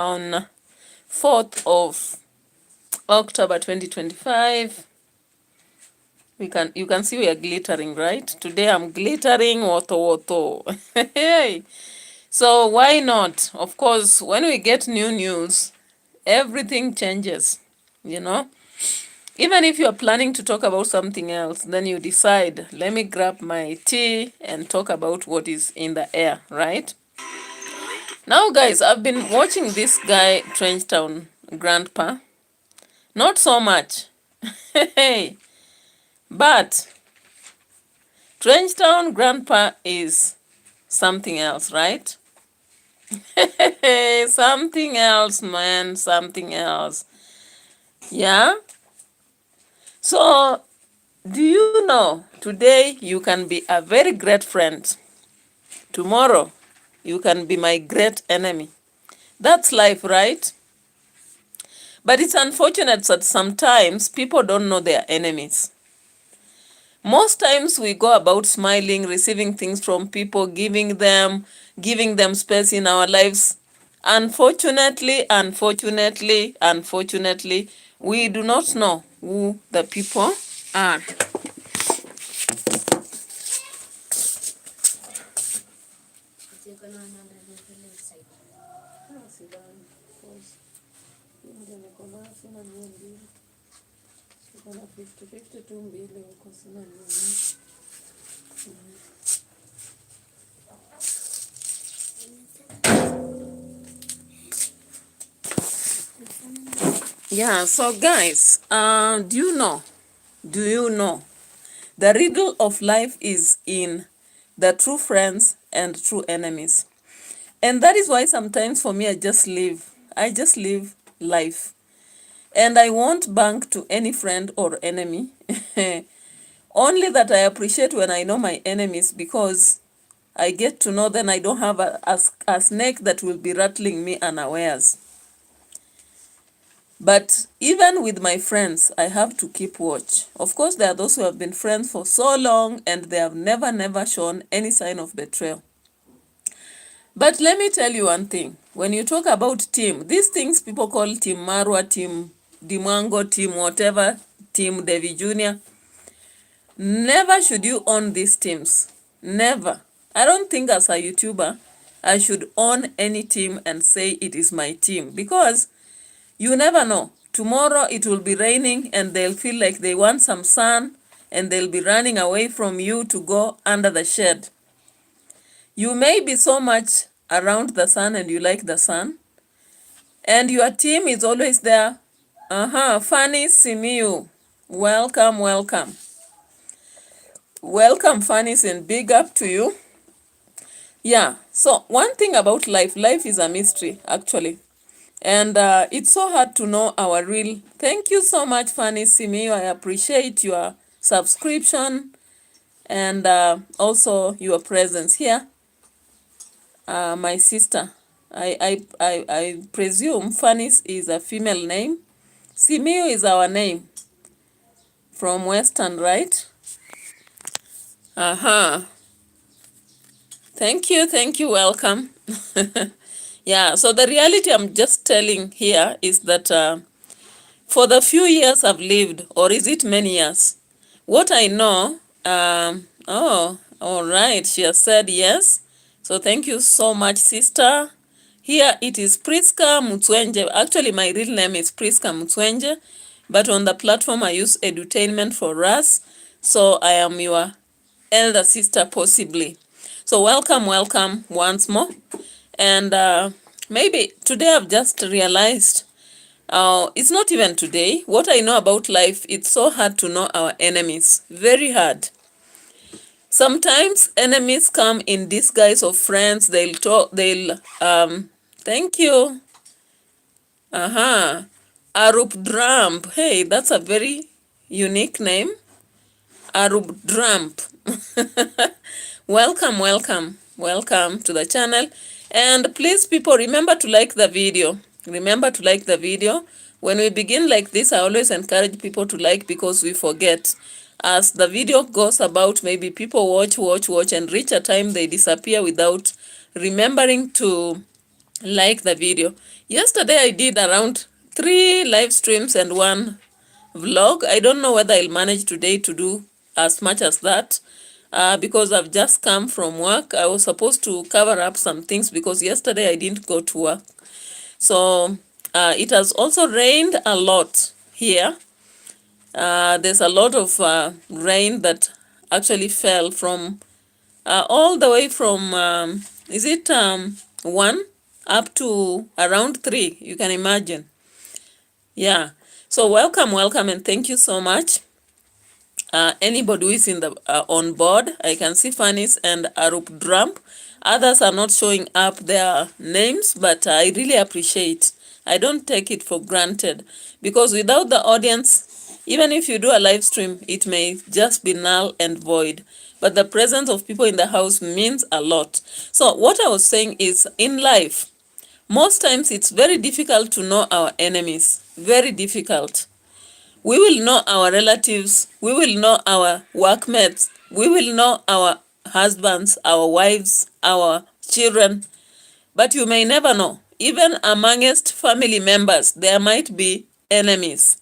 on 4th of October 2025. You can see we are glittering, right? Today I'm glittering, woto. Hey. So why not? Of course, when we get new news, everything changes, you know? Even if you are planning to talk about something else, then you decide, let me grab my tea and talk about what is in the air, right? Now, guys, I've been watching this guy, Trenchtown Grandpa. Not so much. Hey, but Trenchtown Grandpa is something else, right? Hey, something else, man, something else. Yeah? So, do you know, today you can be a very great friend. Tomorrow, you can be my great enemy. That's life, right? But it's unfortunate that sometimes people don't know their enemies. Most times we go about smiling, receiving things from people, giving them space in our lives. Unfortunately, we do not know who the people are. Yeah, so guys, do you know the riddle of life is in the true friends and true enemies? And that is why sometimes for me, I just live life. And I won't bank to any friend or enemy. Only that I appreciate when I know my enemies, because I get to know then I don't have a snake that will be rattling me unawares. But even with my friends, I have to keep watch. Of course, there are those who have been friends for so long and they have never shown any sign of betrayal. But let me tell you one thing. When you talk about team, these things people call Team Marwa, Team Dimango, Team whatever, Team Devi Jr., never should you own these teams. Never. I don't think as a YouTuber, I should own any team and say it is my team, because you never know. Tomorrow it will be raining and they'll feel like they want some sun and they'll be running away from you to go under the shed. You may be so much around the sun and you like the sun, and your team is always there. Fanny Simiu. Welcome. Welcome, Fanny, and big up to you. Yeah, so one thing about life is a mystery, actually. And it's so hard to know our real. Thank you so much, Fanny Simiu. I appreciate your subscription and also your presence here. My sister, I presume Fanny is a female name. Simiu is our name from Western, right? Thank you, welcome. Yeah, so the reality I'm just telling here is that for the few years I've lived, or is it many years, what I know, oh, all right, she has said yes. So thank you so much, sister. Here it is Priska Mutswenje. Actually, my real name is Priska Mutswenje, but on the platform I use edutainment for us. So I am your elder sister, possibly. So welcome once more. And maybe today I've just realized, it's not even today. What I know about life, it's so hard to know our enemies. Very hard. Sometimes enemies come in disguise of friends. They'll talk, thank you. Arup Dramp. Hey, that's a very unique name. Arup Dramp. Welcome to the channel. And please, people, remember to like the video. When we begin like this, I always encourage people to like, because we forget. As the video goes about, maybe people watch and reach a time they disappear without remembering to like the video. Yesterday I did around 3 live streams and 1 vlog. I don't know whether I'll manage today to do as much as that, because I've just come from work. I was supposed to cover up some things because yesterday I didn't go to work. So it has also rained a lot here. There's a lot of rain that actually fell from all the way from, is it 1 up to around 3, you can imagine. Yeah. So welcome, and thank you so much. Anybody who is in the on board, I can see Fanny's and Arup Drum. Others are not showing up their names, but I really appreciate. I don't take it for granted, because without the audience, even if you do a live stream, it may just be null and void. But the presence of people in the house means a lot. So what I was saying is, in life, most times it's very difficult to know our enemies. Very difficult. We will know our relatives, we will know our workmates, we will know our husbands, our wives, our children, but you may never know. Even amongst family members, there might be enemies.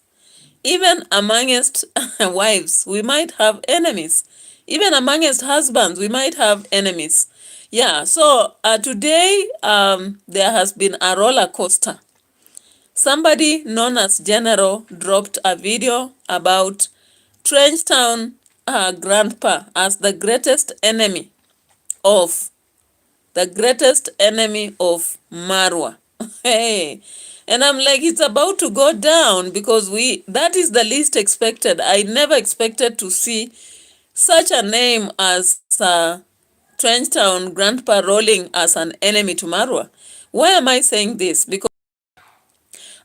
Even amongst wives, we might have enemies. Even amongst husbands, we might have enemies. Yeah, so today there has been a roller coaster. Somebody known as General dropped a video about Trenchtown grandpa as the greatest enemy of Marwa. Hey, and I'm like, it's about to go down, because that is the least expected. I never expected to see such a name as Trenchtown grandpa rolling as an enemy to Marwa. Why am I saying this? Because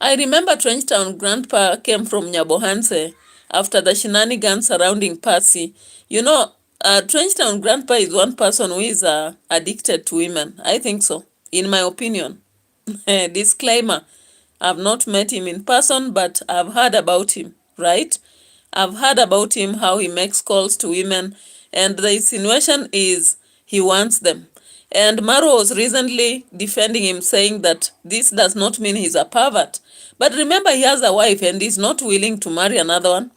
I remember Trenchtown grandpa came from Nyabohanse after the shenanigans surrounding Passy. You know, Trenchtown grandpa is one person who is addicted to women. I think so, in my opinion. Disclaimer, I've not met him in person, but I've heard about him, right? I've heard about him, how he makes calls to women, and the insinuation is he wants them. And Maro was recently defending him, saying that this does not mean he's a pervert. But remember, he has a wife and he's not willing to marry another one,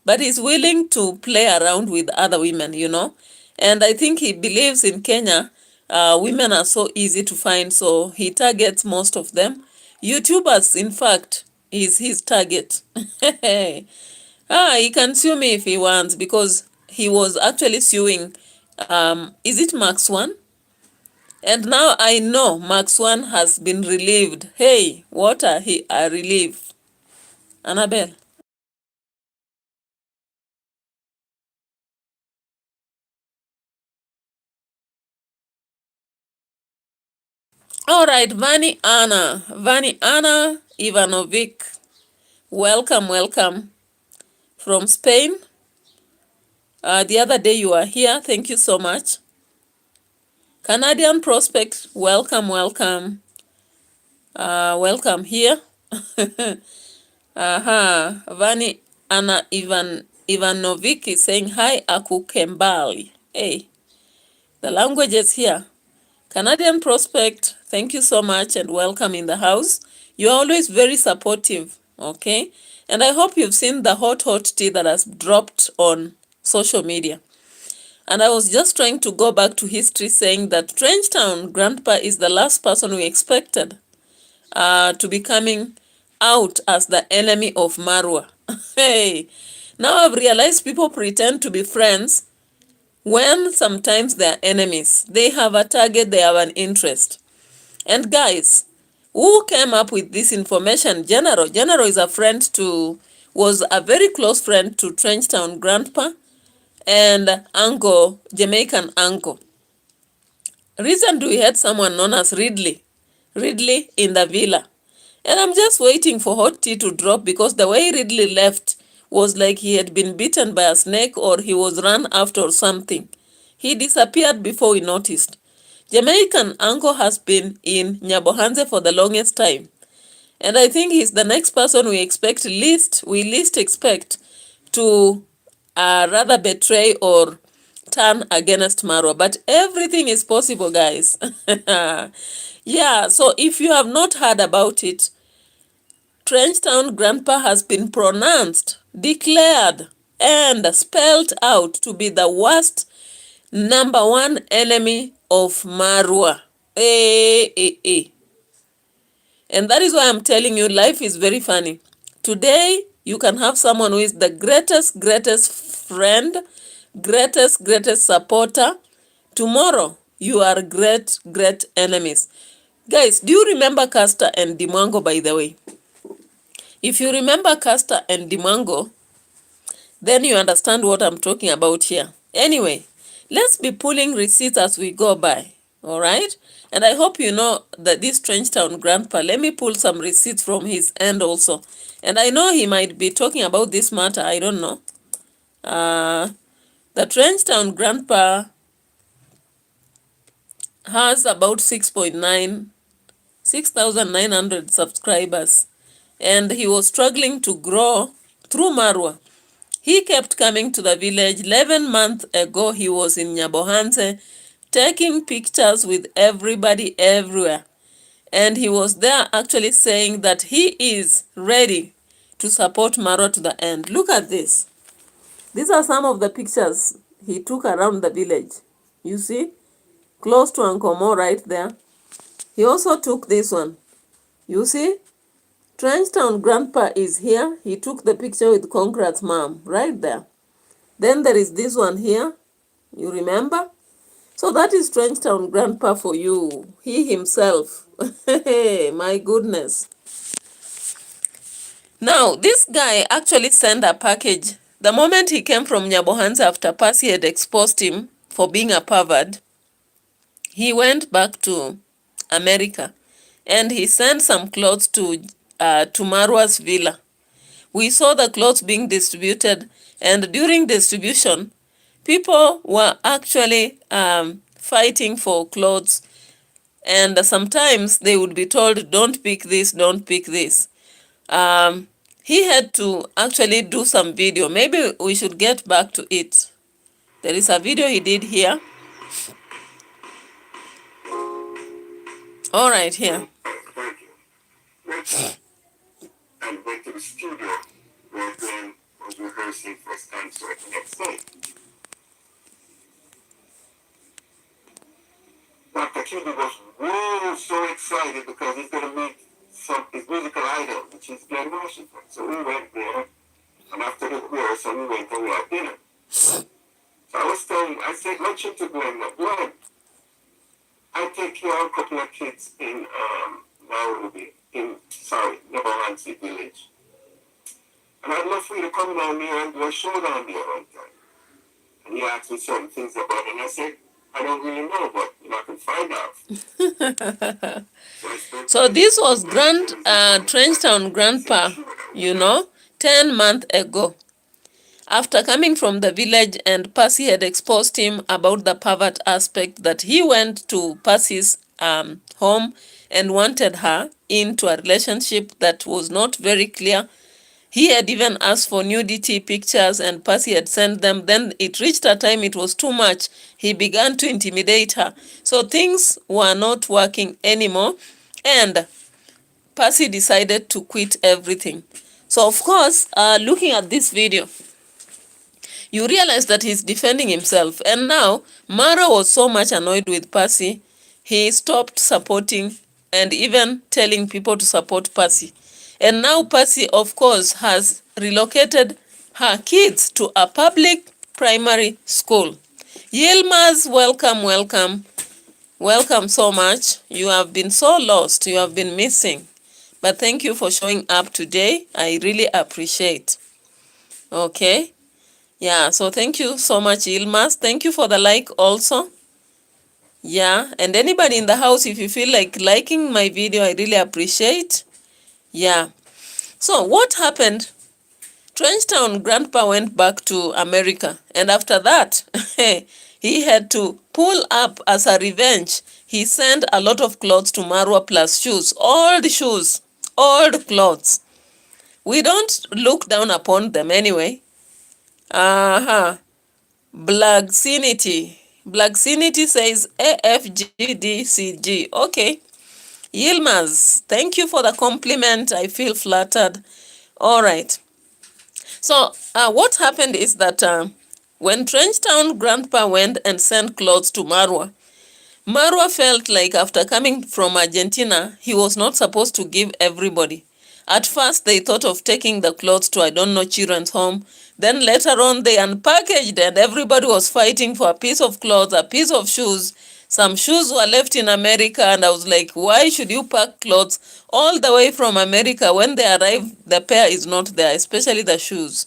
but he's willing to play around with other women, you know. And I think he believes in Kenya, women are so easy to find, so he targets most of them. YouTubers, in fact, is his target. He can sue me if he wants, because he was actually suing, is it Max One? And now I know Max One has been relieved. Hey, what a relief. Annabelle. All right, Vani Anna Ivanovic. Welcome from Spain. The other day you were here. Thank you so much. Canadian Prospect, welcome. Welcome here. Vani Anna Ivanovic is saying, hi, Aku Kembali. Hey, the language is here. Canadian Prospect, thank you so much and welcome in the house. You're always very supportive, okay? And I hope you've seen the hot tea that has dropped on social media. And I was just trying to go back to history, saying that Trenchtown grandpa is the last person we expected to be coming out as the enemy of Marwa. Hey, now I've realized people pretend to be friends when sometimes they're enemies. They have a target, they have an interest. And guys, who came up with this information? General is a friend to, was a very close friend to Trenchtown grandpa and uncle, Jamaican uncle. Recently we had someone known as Ridley in the villa. And I'm just waiting for hot tea to drop, because the way Ridley left was like he had been bitten by a snake or he was run after or something. He disappeared before we noticed. Jamaican uncle has been in Nyabohanse for the longest time. And I think he's the next person we least expect to rather betray or turn against Marwa. But everything is possible, guys. Yeah, so if you have not heard about it, Trenchtown Grandpa has been pronounced, declared, and spelled out to be the worst #1 enemy of Marwa. And that is why I'm telling you, life is very funny. Today, you can have someone who is the greatest friend, greatest supporter. Tomorrow, you are great enemies. Guys, do you remember Castor and Dimango, by the way? If you remember Castor and Dimango, then you understand what I'm talking about here. Anyway, let's be pulling receipts as we go by. All right? And I hope you know that this Trenchtown Grandpa, let me pull some receipts from his end also. And I know he might be talking about this matter. I don't know. The Trenchtown Grandpa has about 6,900 subscribers. And he was struggling to grow through Marwa. He kept coming to the village. 11 months ago, he was in Nyabohanse, taking pictures with everybody everywhere. And he was there actually saying that he is ready to support Marwa to the end. Look at this. These are some of the pictures he took around the village. You see? Close to Uncle Mo right there. He also took this one. You see? Trenchtown Grandpa is here. He took the picture with Concrate's mom right there. Then there is this one here. You remember? So that is Trenchtown Grandpa for you. He himself. My goodness. Now, this guy actually sent a package. The moment he came from Nyabohanse after Passy had exposed him for being a pervert, he went back to America and he sent some clothes to Marwa's villa. We saw the clothes being distributed, and during distribution, people were actually fighting for clothes, and sometimes they would be told, don't pick this, don't pick this. He had to actually do some video. Maybe we should get back to it. There is a video he did here. All right, here. And went to the studio where Glenn was rehearsing first concert the next day. Dr. Cuban was whoa, so excited because he's going to meet his musical idol, which is Glenn Washington. So we went there, and after the rehearsal, we went and we had dinner. So I said, mention to Glenn, Glenn, I take care of a couple of kids in Nairobi, Nyabohanse village. And I'd love for you to come down here and do a show down there one time. And he asked me certain things about it, and I said, I don't really know, but I can find out. So this was Trenchtown Grandpa, 10 months ago. After coming from the village and Passy had exposed him about the pervert aspect, that he went to Passy's home and wanted her into a relationship that was not very clear. He had even asked for nudity pictures and Passy had sent them. Then it reached a time it was too much. He began to intimidate her. So things were not working anymore. And Passy decided to quit everything. So of course, looking at this video, you realize that he's defending himself. And now, Mara was so much annoyed with Passy, he stopped supporting and even telling people to support Passy. And now Passy, of course, has relocated her kids to a public primary school. Yilmaz, welcome. Welcome so much. You have been so lost. You have been missing. But thank you for showing up today. I really appreciate. Okay. Yeah, so thank you so much, Yilmaz. Thank you for the like also. Yeah, and anybody in the house, if you feel like liking my video, I really appreciate. Yeah. So what happened? Trenchtown Grandpa went back to America. And after that, he had to pull up as a revenge. He sent a lot of clothes to Marwa plus shoes. Old shoes. Old clothes. We don't look down upon them anyway. Blagsinity says AFGDCG. Okay. Yilmaz, thank you for the compliment. I feel flattered. All right. So what happened is that when Trenchtown Grandpa went and sent clothes to Marwa, Marwa felt like after coming from Argentina, he was not supposed to give everybody. At first, they thought of taking the clothes to, I don't know, children's home. Then later on, they unpackaged and everybody was fighting for a piece of clothes, a piece of shoes. Some shoes were left in America, and I was like, why should you pack clothes all the way from America? When they arrive, the pair is not there, especially the shoes.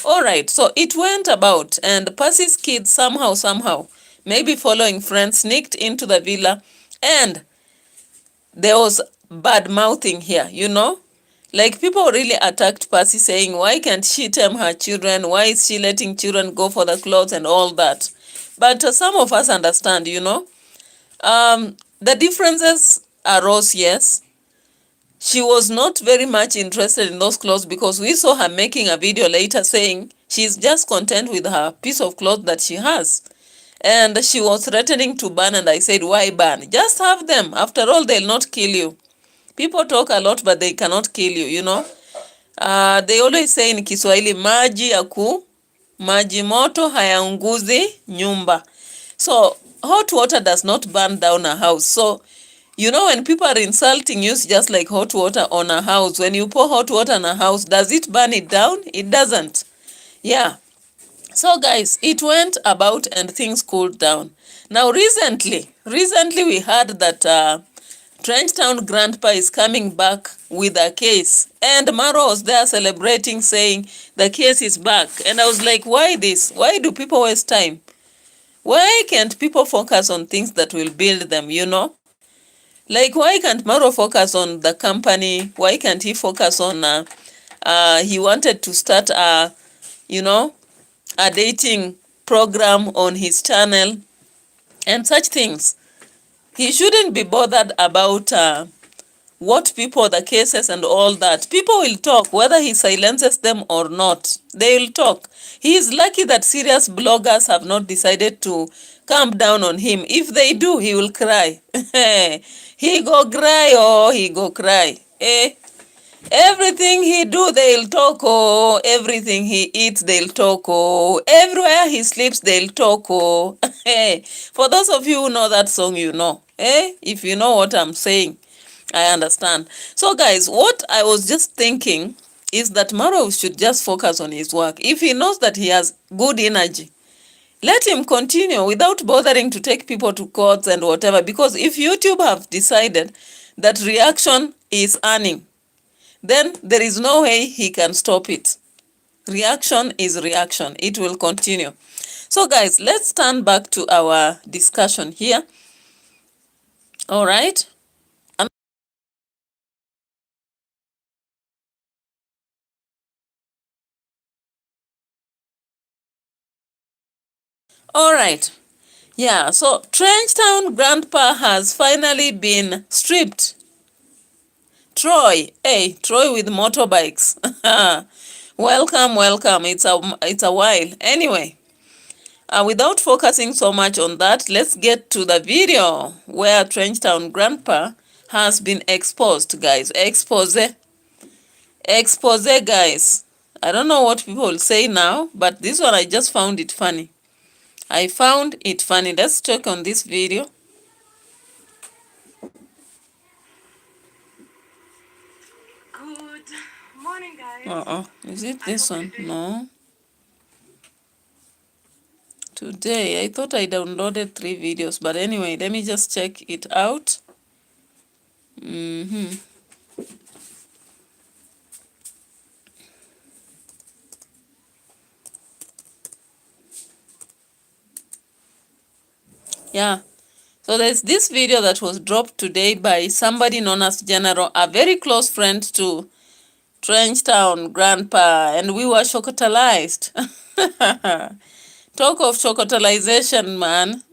All right, so it went about, and Passy's kids somehow, maybe following friends, sneaked into the villa, and there was bad mouthing here, you know? Like, people really attacked Passy, saying, why can't she tame her children? Why is she letting children go for the clothes and all that? But some of us understand, you know? The differences arose, yes. She was not very much interested in those clothes because we saw her making a video later saying she's just content with her piece of cloth that she has. And she was threatening to ban, and I said, why ban? Just have them. After all, they'll not kill you. People talk a lot, but they cannot kill you, you know. They always say in Kiswahili, maji moto hayaunguzi nyumba. So hot water does not burn down a house. So, you know, when people are insulting you, it's just like hot water on a house. When you pour hot water on a house, does it burn it down? It doesn't. Yeah. So guys, it went about and things cooled down. Now recently we heard that Trenchtown Grandpa is coming back with a case. And Marwa was there celebrating, saying the case is back. And I was like, why this? Why do people waste time? Why can't people focus on things that will build them, you know? Like, why can't Marwa focus on the company? Why can't he focus on, he wanted to start you know, a dating program on his channel and such things. He shouldn't be bothered about what people, the cases and all that. People will talk, whether he silences them or not. They will talk. He is lucky that serious bloggers have not decided to calm down on him. If they do, he will cry. He go cry, oh, he go cry. Everything he do, they'll talk, oh. Everything he eats, they'll talk, oh. Everywhere he sleeps, they'll talk, oh. For those of you who know that song, you know. If you know what I'm saying, I understand. So guys, what I was just thinking is that Marwa should just focus on his work. If he knows that he has good energy, let him continue without bothering to take people to courts and whatever. Because if YouTube have decided that reaction is earning, then there is no way he can stop it. Reaction is reaction. It will continue. So guys, let's turn back to our discussion here. All right. All right. Yeah, so Trenchtown Grandpa has finally been stripped. Troy, hey, Troy with motorbikes. Welcome. It's a while. Anyway, without focusing so much on that, let's get to the video where Trenchtown Grandpa has been exposed, guys. Expose, guys. I don't know what people will say now, but this one I just found it funny. I found it funny. Let's check on this video. Good morning, guys. Is it this one? No. Today, I thought I downloaded 3 videos, but anyway, let me just check it out. Yeah. So there's this video that was dropped today by somebody known as General, a very close friend to Trenchtown Grandpa, and we were chocotalized. Talk of chocotalization, man.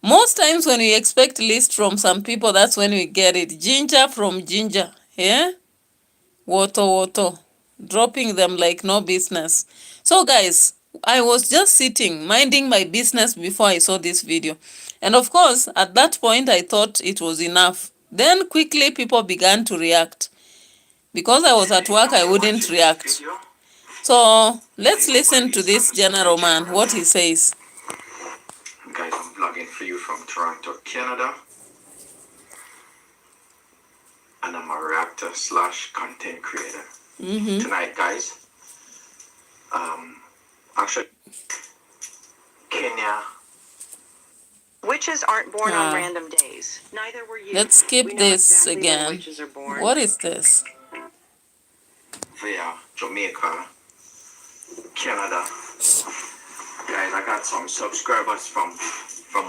Most times when we expect list from some people, that's when we get it. Ginger from ginger. Yeah? Woto. Dropping them like no business. So guys, I was just sitting, minding my business before I saw this video. And of course, at that point, I thought it was enough. Then quickly people began to react. Because I was at work, I wouldn't react. So let's listen to this general man, what he says. Guys, I'm vlogging for you from Toronto, Canada. And I'm a reactor / content creator. Tonight, guys, actually, Kenya. Witches aren't born on random days. Neither were you. Let's skip We know this exactly when again. witches are born. What is this? Via Jamaica, Canada. Guys, I got some subscribers from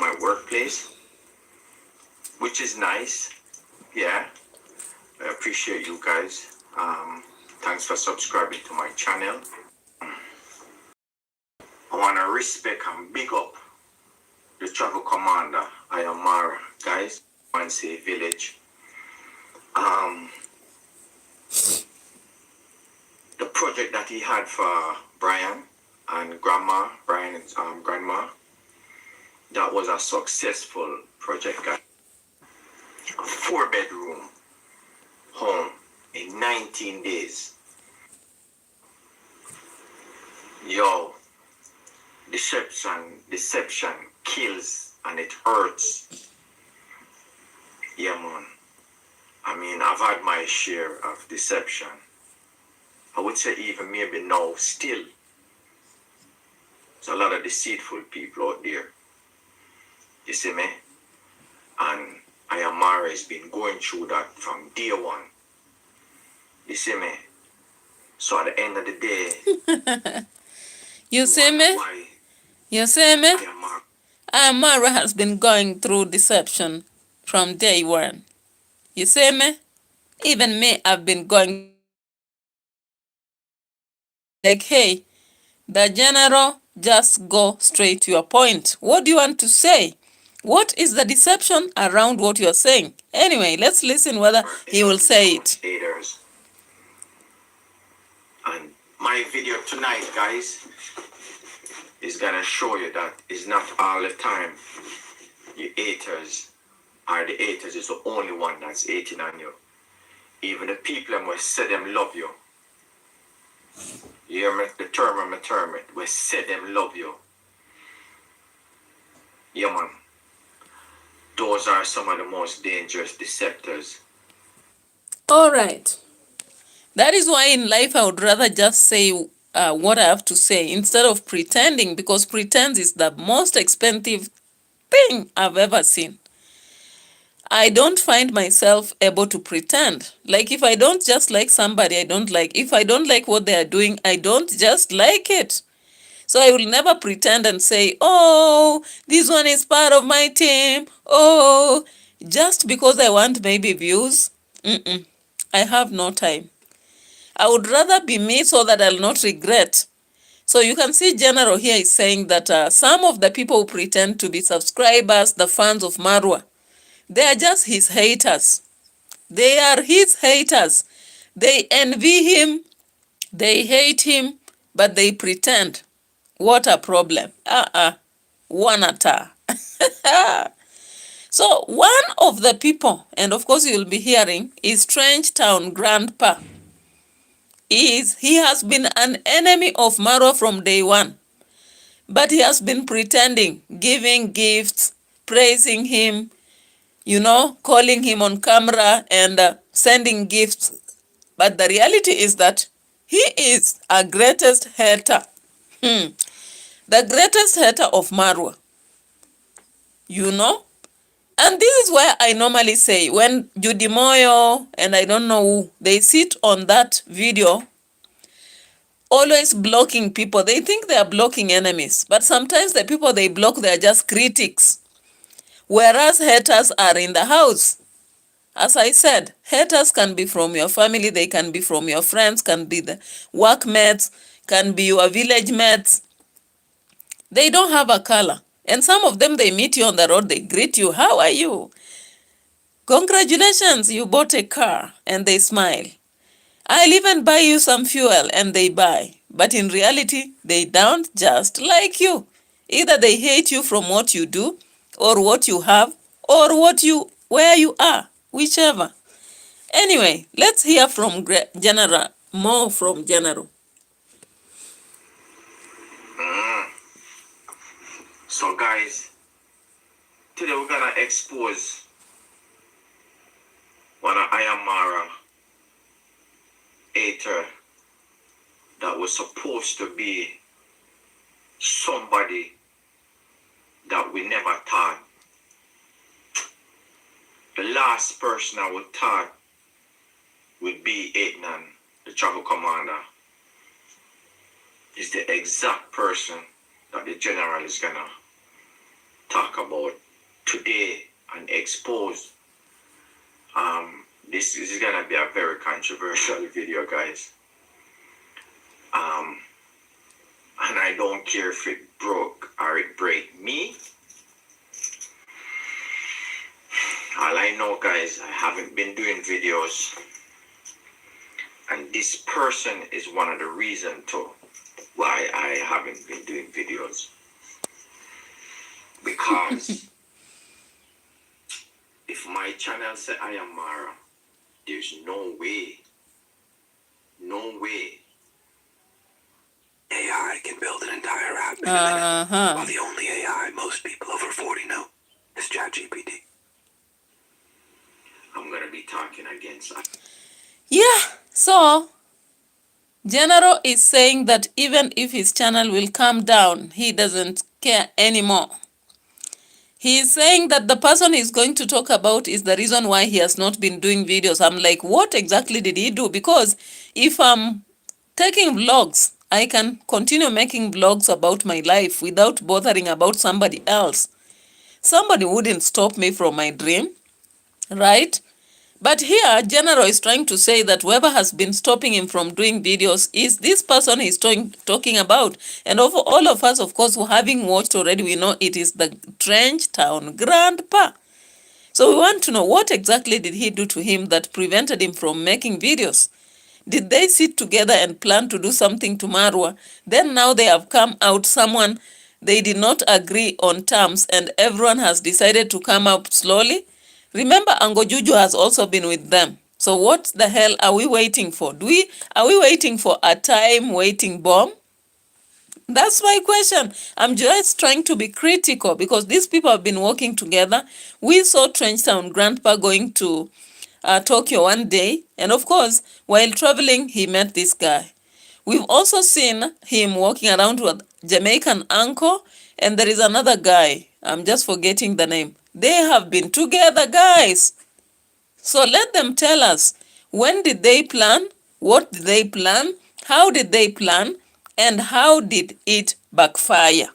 my workplace, which is nice. Yeah, I appreciate you guys. Thanks for subscribing to my channel. I want to respect and big up the travel commander, I am MARWA, guys, Passy village. The project that he had for Brian and Grandma, Brian's grandma, that was a successful project, guys. A 4-bedroom home in 19 days. Yo, deception kills and it hurts. Yeah, man. I mean, I've had my share of deception. I would say even maybe now still. There's a lot of deceitful people out there. You see me? And I am MARWA has been going through that from day one. You see me? So at the end of the day, You see me? why You see me? I am MARWA. MARWA has been going through deception from day one. You see me? Even me, I've been going like, hey, the general, just go straight to your point. What do you want to say? What is the deception around what you're saying? Anyway, let's listen whether he will say it. Haters. And my video tonight, guys, is gonna show you that it's not all the time you haters are the haters is the only one that's hating on you. Even the people that will say them love you. You hear me? The term it. We say them love you. Yeah, man. Those are some of the most dangerous deceptors. All right. That is why in life I would rather just say what I have to say instead of pretending, because pretense is the most expensive thing I've ever seen. I don't find myself able to pretend. Like if I don't just like somebody, I don't like. If I don't like what they are doing, I don't just like it. So I will never pretend and say, oh, this one is part of my team. Oh, just because I want maybe views. I have no time. I would rather be me so that I'll not regret. So you can see General here is saying that some of the people who pretend to be subscribers, the fans of MARWA, they are just his haters. They are his haters. They envy him, they hate him, but they pretend. What a problem. Wanata. So one of the people, and of course you'll be hearing, is Strange Town Grandpa. He has been an enemy of MARWA from day one. But he has been pretending, giving gifts, praising him, calling him on camera and sending gifts. But the reality is that he is a greatest hater. The greatest hater of MARWA. And this is why I normally say when Judy Moyo and I don't know who, they sit on that video always blocking people. They think they are blocking enemies. But sometimes the people they block, they are just critics. Whereas haters are in the house. As I said, haters can be from your family, they can be from your friends, can be the workmates, can be your village mates. They don't have a color. And some of them, they meet you on the road, they greet you. How are you? Congratulations, you bought a car. And they smile. I'll even buy you some fuel, and they buy. But in reality, they don't just like you. Either they hate you from what you do, or what you have, or where you are. whichever. Anyway, let's hear from General, more from General. So guys, today we're gonna expose one of MARWA hater that was supposed to be somebody that we never thought. The last person I would thought would be Etnan, the travel commander, is the exact person that the general is gonna talk about today and expose. This is gonna be a very controversial video, guys. And I don't care if it broke or it break me. All I know, guys, I haven't been doing videos, and this person is one of the reasons to why I haven't been doing videos. Because if my channel say I am MARWA, there's no way AI can build an entire app in a minute. While the only AI most people over 40 know is ChatGPT. I'm gonna be talking against that. Yeah, so General is saying that even if his channel will come down, he doesn't care anymore. He is saying that the person he's going to talk about is the reason why he has not been doing videos. I'm like, what exactly did he do? Because if I'm taking vlogs, I can continue making vlogs about my life without bothering about somebody else. Somebody wouldn't stop me from my dream, right? But here, General is trying to say that whoever has been stopping him from doing videos is this person he's talking about. And of all of us, of course, who having watched already, we know it is the Trench Town Grandpa. So we want to know, what exactly did he do to him that prevented him from making videos? Did they sit together and plan to do something to MARWA? Then now they have come out, someone, they did not agree on terms, and everyone has decided to come up slowly. Remember, Angojuju has also been with them. So what the hell are we waiting for? Are we waiting for a time waiting bomb? That's my question. I'm just trying to be critical because these people have been working together. We saw Trenchtown Grandpa going to Tokyo one day, and of course, while traveling, he met this guy. We've also seen him walking around with Jamaican uncle, and there is another guy. I'm just forgetting the name. They have been together, guys. So let them tell us, when did they plan? What did they plan? How did they plan? And how did it backfire?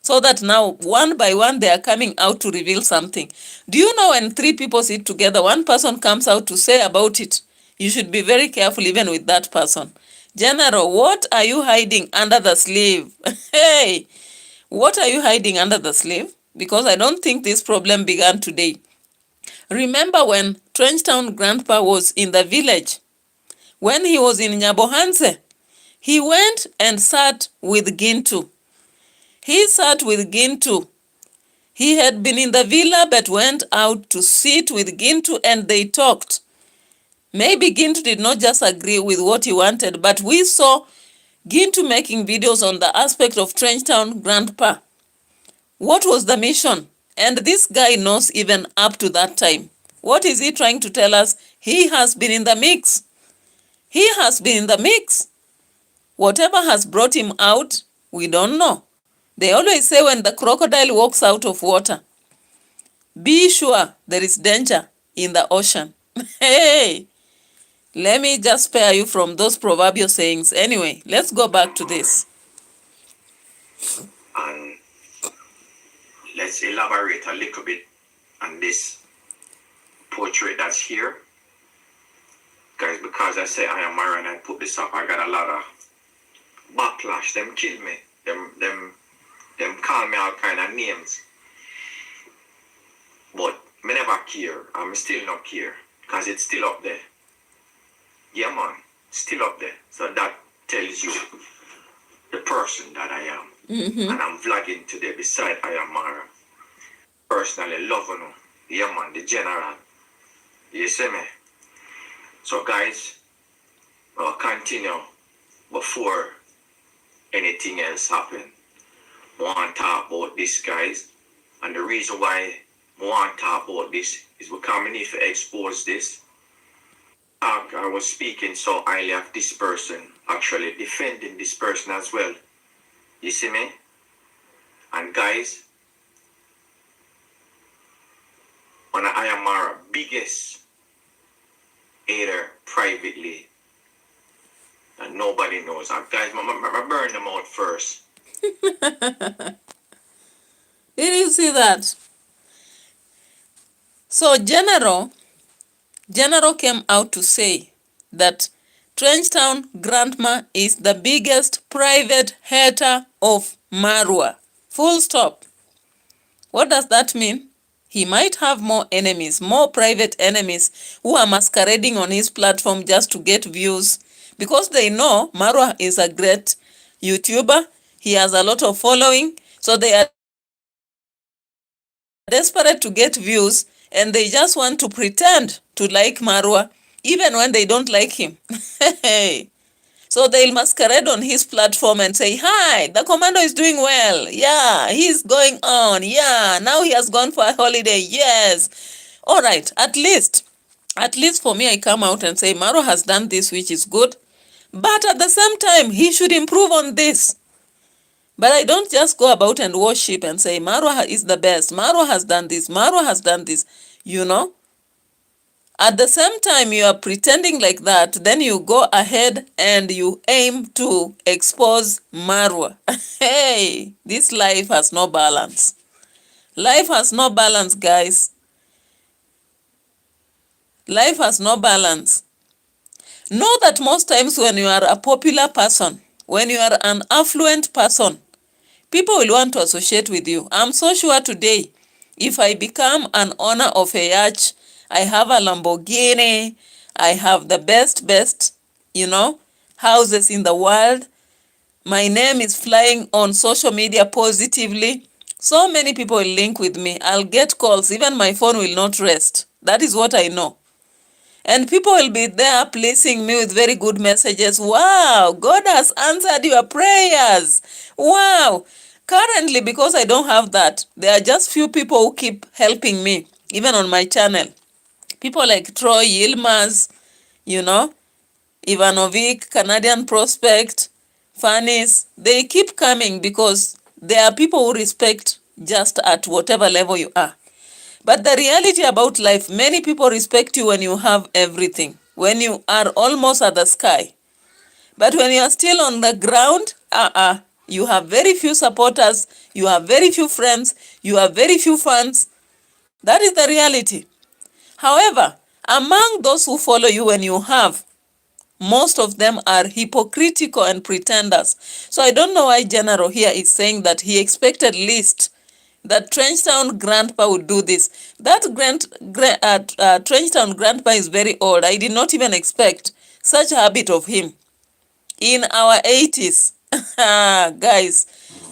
So that now, one by one, they are coming out to reveal something. Do you know when three people sit together, one person comes out to say about it? You should be very careful even with that person. General, what are you hiding under the sleeve? Hey, what are you hiding under the sleeve? Because I don't think this problem began today. Remember when Trenchtown Grandpa was in the village? When he was in Nyabohanse, he went and sat with Gintu. He sat with Gintu. He had been in the villa but went out to sit with Gintu and they talked. Maybe Gintu did not just agree with what he wanted, but we saw Gintu making videos on the aspect of Trenchtown Grandpa. What was the mission? And this guy knows even up to that time. What is he trying to tell us? He has been in the mix. He has been in the mix. Whatever has brought him out, we don't know. They always say when the crocodile walks out of water, be sure there is danger in the ocean. Hey, let me just spare you from those proverbial sayings. Anyway, let's go back to this. And let's elaborate a little bit on this portrait that's here. Guys, because I say I am MARWA and I put this up, I got a lot of backlash. Them kill me. Them call me all kind of names. But me never care. I'm still not care. Because it's still up there. Yeah, man. Still up there. So that tells you the person that I am. And I'm vlogging today beside I am MARWA. Personally love you. Yeah, man. The general. You see me? So guys, I'll continue before anything else happen. I want to talk about this, guys. And the reason why I want to talk about this is because I need to expose this. I was speaking so highly of this person, actually defending this person as well. You see me? And guys, when I am our biggest hater privately, and nobody knows. And guys, I burn them out first. Did you see that? So General came out to say that Trenchtown Grandma is the biggest private hater of MARWA. Full stop. What does that mean? He might have more enemies, more private enemies who are masquerading on his platform just to get views, because they know MARWA is a great YouTuber. He has a lot of following, so they are desperate to get views, and they just want to pretend to like MARWA even when they don't like him. So they'll masquerade on his platform and say, hi, the commando is doing well. Yeah, he's going on. Yeah, now he has gone for a holiday. Yes. All right, at least for me, I come out and say, MARWA has done this, which is good. But at the same time, he should improve on this. But I don't just go about and worship and say, MARWA is the best. MARWA has done this. MARWA has done this. You know? At the same time you are pretending like that, then you go ahead and you aim to expose MARWA. Hey, this life has no balance. Life has no balance, guys. Life has no balance. Know that most times when you are a popular person, when you are an affluent person, people will want to associate with you. I'm so sure today, if I become an owner of a yacht, I have a Lamborghini, I have the best, houses in the world, my name is flying on social media positively, so many people will link with me. I'll get calls, even my phone will not rest. That is what I know. And people will be there pleasing me with very good messages. Wow, God has answered your prayers. Wow. Currently, because I don't have that, there are just few people who keep helping me, even on my channel. People like Troy, Yilmaz, Ivanovic, Canadian Prospect, Fanny's, they keep coming because there are people who respect just at whatever level you are. But the reality about life, many people respect you when you have everything, when you are almost at the sky. But when you are still on the ground, you have very few supporters, you have very few friends, you have very few fans. That is the reality. However, among those who follow you when you have, most of them are hypocritical and pretenders. So I don't know why General here is saying that he expected least that Trenchtown Grandpa would do this. That Trenchtown Grandpa is very old. I did not even expect such a habit of him. In our 80s, guys,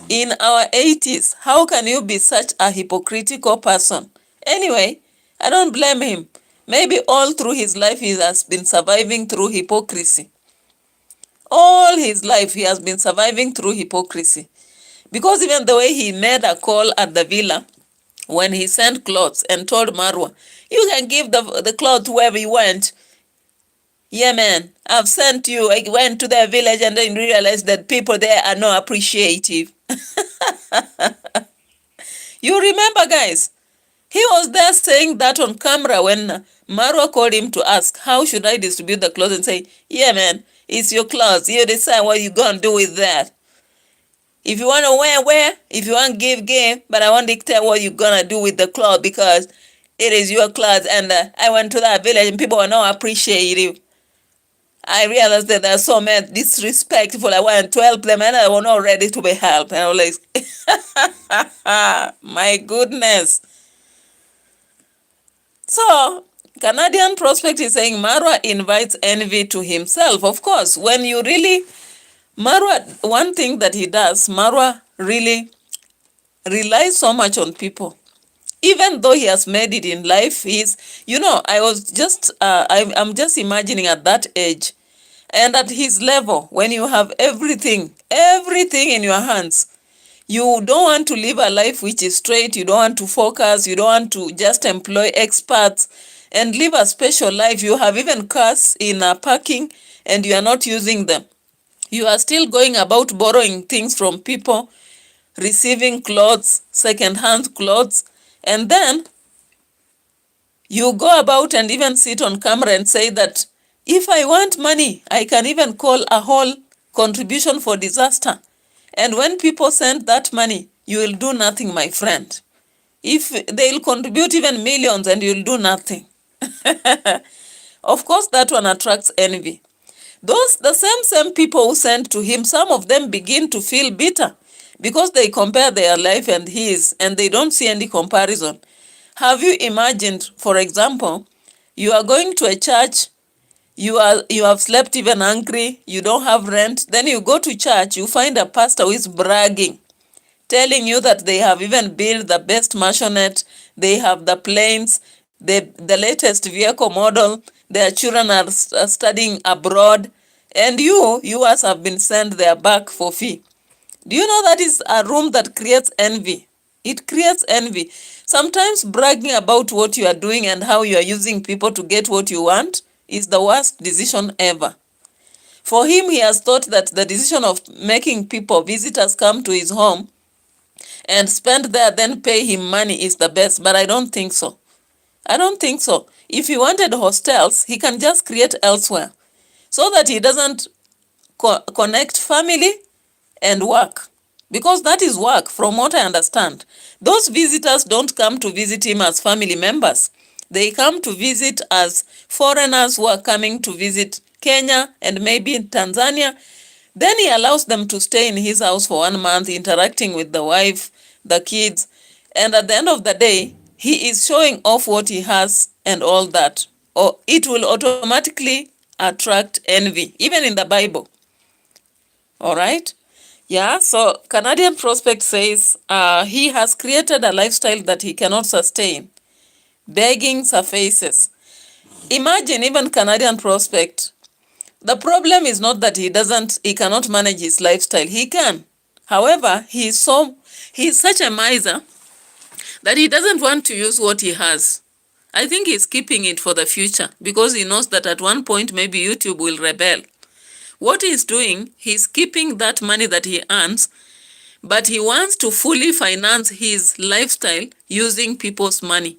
in our 80s, how can you be such a hypocritical person? Anyway, I don't blame him. Maybe all through his life he has been surviving through hypocrisy. All his life he has been surviving through hypocrisy. Because even the way he made a call at the villa, when he sent clothes and told MARWA, you can give the clothes wherever you want. Yeah, man, I've sent you. I went to their village and then realized that people there are not appreciative. You remember, guys? He was there saying that on camera when MARWA called him to ask, how should I distribute the clothes? And say, yeah, man, it's your clothes. You decide what you're going to do with that. If you want to wear. If you want to give. But I won't dictate what you're going to do with the clothes because it is your clothes. And I went to that village and people are not appreciative. I realized that there are so many disrespectful. I wanted to help them and I was not ready to be helped. And I was like, my goodness. So, Canadian Prospect is saying MARWA invites envy to himself. Of course, when you really, MARWA, one thing that he does, MARWA really relies so much on people. even though he has made it in life, I was just, I'm just imagining at that age and at his level, when you have everything in your hands, you don't want to live a life which is straight. You don't want to focus. You don't want to just employ experts and live a special life. You have even cars in parking and you are not using them. You are still going about borrowing things from people, receiving clothes, second-hand clothes, and then you go about and even sit on camera and say that if I want money, I can even call a whole contribution for disaster. And when people send that money, you will do nothing, my friend. If they'll contribute even millions and you'll do nothing. Of course, that one attracts envy. The same people who sent to him, some of them begin to feel bitter because they compare their life and his, and they don't see any comparison. Have you imagined, for example, you are going to a church, you have slept even hungry, you don't have rent, then you go to church, you find a pastor who is bragging, telling you that they have even built the best mansionette, they have the planes, the latest vehicle model, their children are studying abroad, and yours have been sent there back for fee. Do you know that is a room that creates envy? It creates envy. Sometimes bragging about what you are doing and how you are using people to get what you want is the worst decision ever. For him, he has thought that the decision of making visitors come to his home and spend there, then pay him money is the best. But I don't think so. I don't think so. If he wanted hostels, he can just create elsewhere so that he doesn't connect family and work. Because that is work, from what I understand. Those visitors don't come to visit him as family members. They come to visit as foreigners who are coming to visit Kenya and maybe Tanzania. Then he allows them to stay in his house for 1 month, interacting with the wife, the kids. And at the end of the day, he is showing off what he has and all that. Or it will automatically attract envy, even in the Bible. All right? Yeah, so Canadian Prospect says he has created a lifestyle that he cannot sustain. Begging surfaces. Imagine even Canadian Prospect. The problem is not that he cannot manage his lifestyle. He can. However, he is such a miser that he doesn't want to use what he has. I think he's keeping it for the future because he knows that at one point maybe YouTube will rebel. What he's doing, he's keeping that money that he earns, but he wants to fully finance his lifestyle using people's money.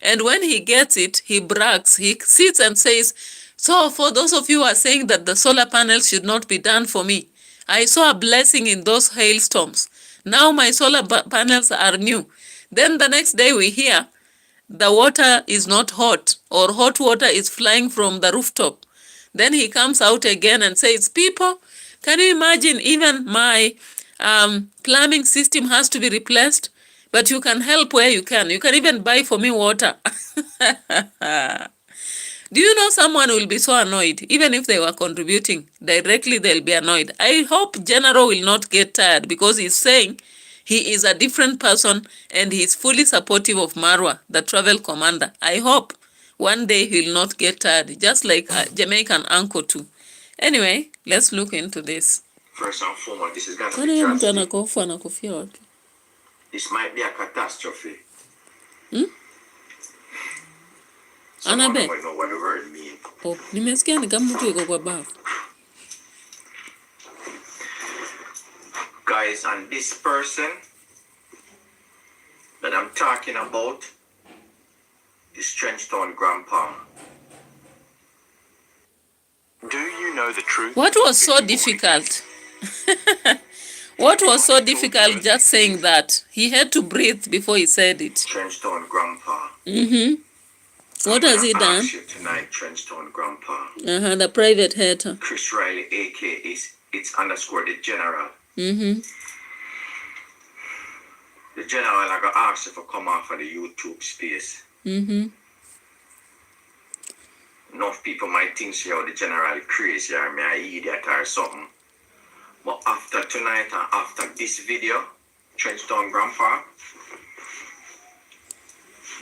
And when he gets it, he brags. He sits and says, so for those of you who are saying that the solar panels should not be done for me, I saw a blessing in those hailstorms. Now my solar panels are new. Then the next day we hear the water is not hot or hot water is flying from the rooftop. Then he comes out again and says, people, can you imagine even my plumbing system has to be replaced? But you can help where you can. You can even buy for me water. Do you know someone will be so annoyed? Even if they were contributing directly, they'll be annoyed. I hope General will not get tired because he's saying he is a different person and he's fully supportive of MARWA, the travel commander. I hope one day he'll not get tired, just like a Jamaican uncle too. Anyway, let's look into this. First and foremost, this is going to be drastic. This This might be a catastrophe. Hmm? Someone Anabe. might know what the word means. Oh, nimesikia ni kama mtu yuko kwa bafu. Guys, and this person that I'm talking about is Trenchtown Grandpa. Do you know the truth? What was so difficult? What was so difficult just saying that? He had to breathe before he said it. Trenchtown Grandpa. What has he done? Ask you tonight, Trenchtown Grandpa. The private hater. Chris Riley, aka it's underscore the general. The general, I got asked if I come off of the YouTube space. Enough people might think the general crazy or me an idiot or something. But after tonight and after this video, Trenchtown Grandpa,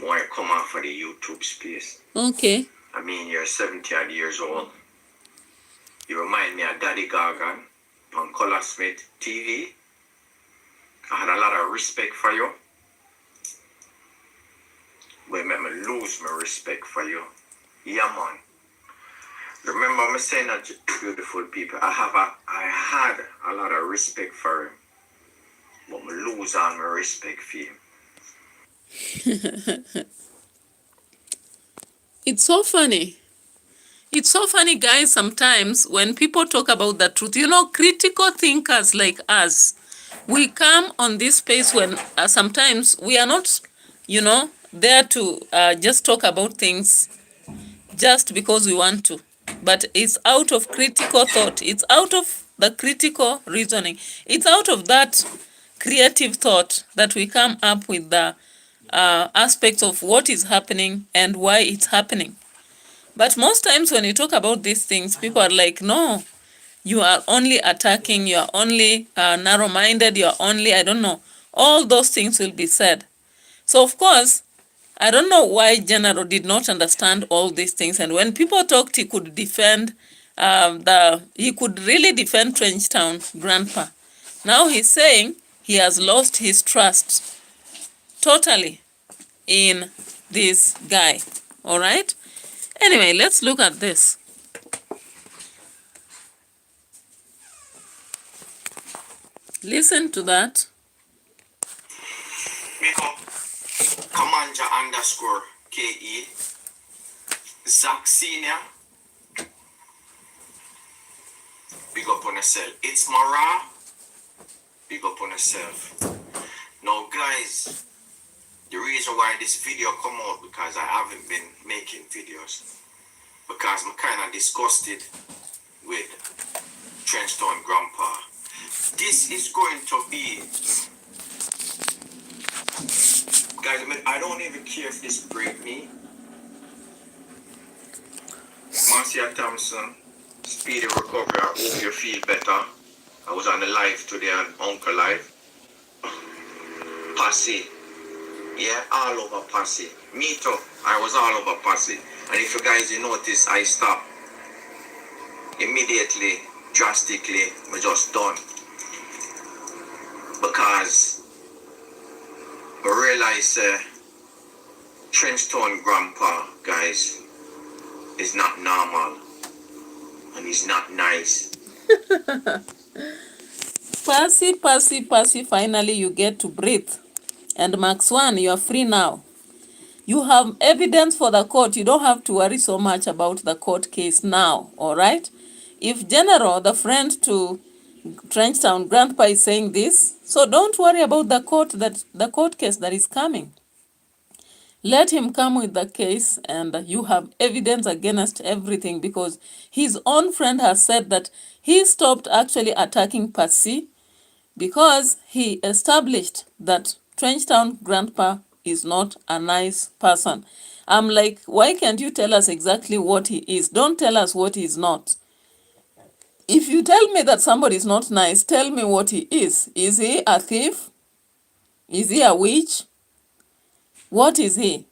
Why come off of the YouTube space? Okay. I mean, you're 70 odd years old. You remind me of Daddy Gargan on Color Smith TV. I had a lot of respect for you. But it made me lose my respect for you. Yeah, man. Remember me saying that to beautiful people, I had a lot of respect for him. But me lose all my respect for him. It's so funny. It's so funny, guys, sometimes when people talk about the truth. You know, critical thinkers like us, we come on this space when sometimes we are not, you know, there to just talk about things just because we want to. But it's out of critical thought. It's out of the critical reasoning. It's out of that creative thought that we come up with the aspects of what is happening and why it's happening. But most times when you talk about these things, people are like, no, you are only attacking, you are only narrow-minded, you are only, I don't know. All those things will be said. So, of course, I don't know why General did not understand all these things. And when people talked, he could defend, he could really defend Trenchtown Grandpa. Now he's saying he has lost his trust totally in this guy. All right? Anyway, let's look at this. Listen to that. Make up Commander underscore KE Zach Senior. Big up on yourself. It's MARWA. Big up on yourself. Now, guys, the reason why this video come out because I haven't been making videos. Because I'm kind of disgusted with Trenchtown Grandpa. This is going to be, guys, I don't even care if this break me. Marcia Thompson, speedy recovery. I hope you feel better. I was on the live today on Uncle Live. Passy. Yeah, all over Passy. Me too. I was all over Passy. And if you guys you notice, I stopped immediately, drastically. We're just done. Because I realize Trenchtown Grandpa, guys, is not normal. And he's not nice. Passy, finally you get to breathe. And Max 1, you are free now. You have evidence for the court. You don't have to worry so much about the court case now, all right? If General, the friend to Trenchtown Grandpa, is saying this, so don't worry about the court case that is coming. Let him come with the case, and you have evidence against everything, because his own friend has said that he stopped actually attacking Passy because he established that Trenchtown Grandpa is not a nice person. I'm like, why can't you tell us exactly what he is? Don't tell us what he is not. If you tell me that somebody is not nice, tell me what he is. Is he a thief? Is he a witch? What is he?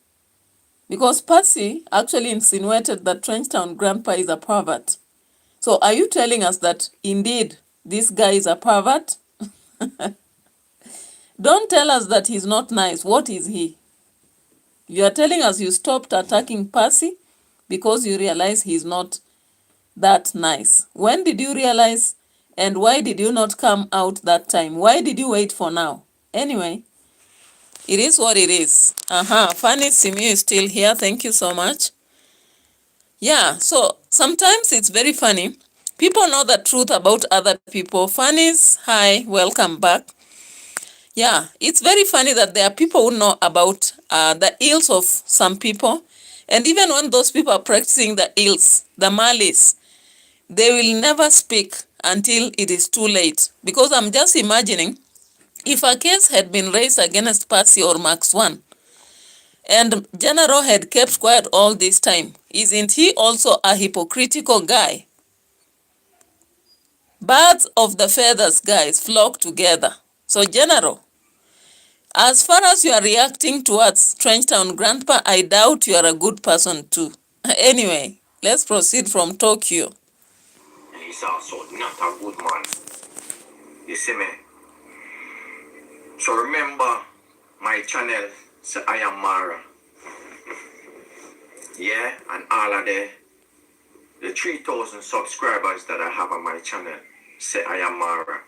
Because Passy actually insinuated that Trenchtown Grandpa is a pervert. So are you telling us that indeed this guy is a pervert? Don't tell us that he's not nice. What is he? You are telling us you stopped attacking Passy because you realize he's not that nice. When did you realize, and why did you not come out that time? Why did you wait for now? Anyway, it is what it is. Fanny Simu is still here. Thank you so much. Yeah, so sometimes it's very funny. People know the truth about other people. Fanny's, hi, welcome back. Yeah, it's very funny that there are people who know about the ills of some people. And even when those people are practicing the ills, the malice, they will never speak until it is too late. Because I'm just imagining, if a case had been raised against Passy or Max 1, and General had kept quiet all this time, isn't he also a hypocritical guy? Birds of the feathers, guys, flock together. So General, As far as you are reacting towards Trenchtown Grandpa, I doubt you are a good person too. Anyway, let's proceed from Tokyo. And he's also not a good man. You see me? So remember my channel, so I am Mara. Yeah, and all of the 3,000 subscribers that I have on my channel, say I am Mara.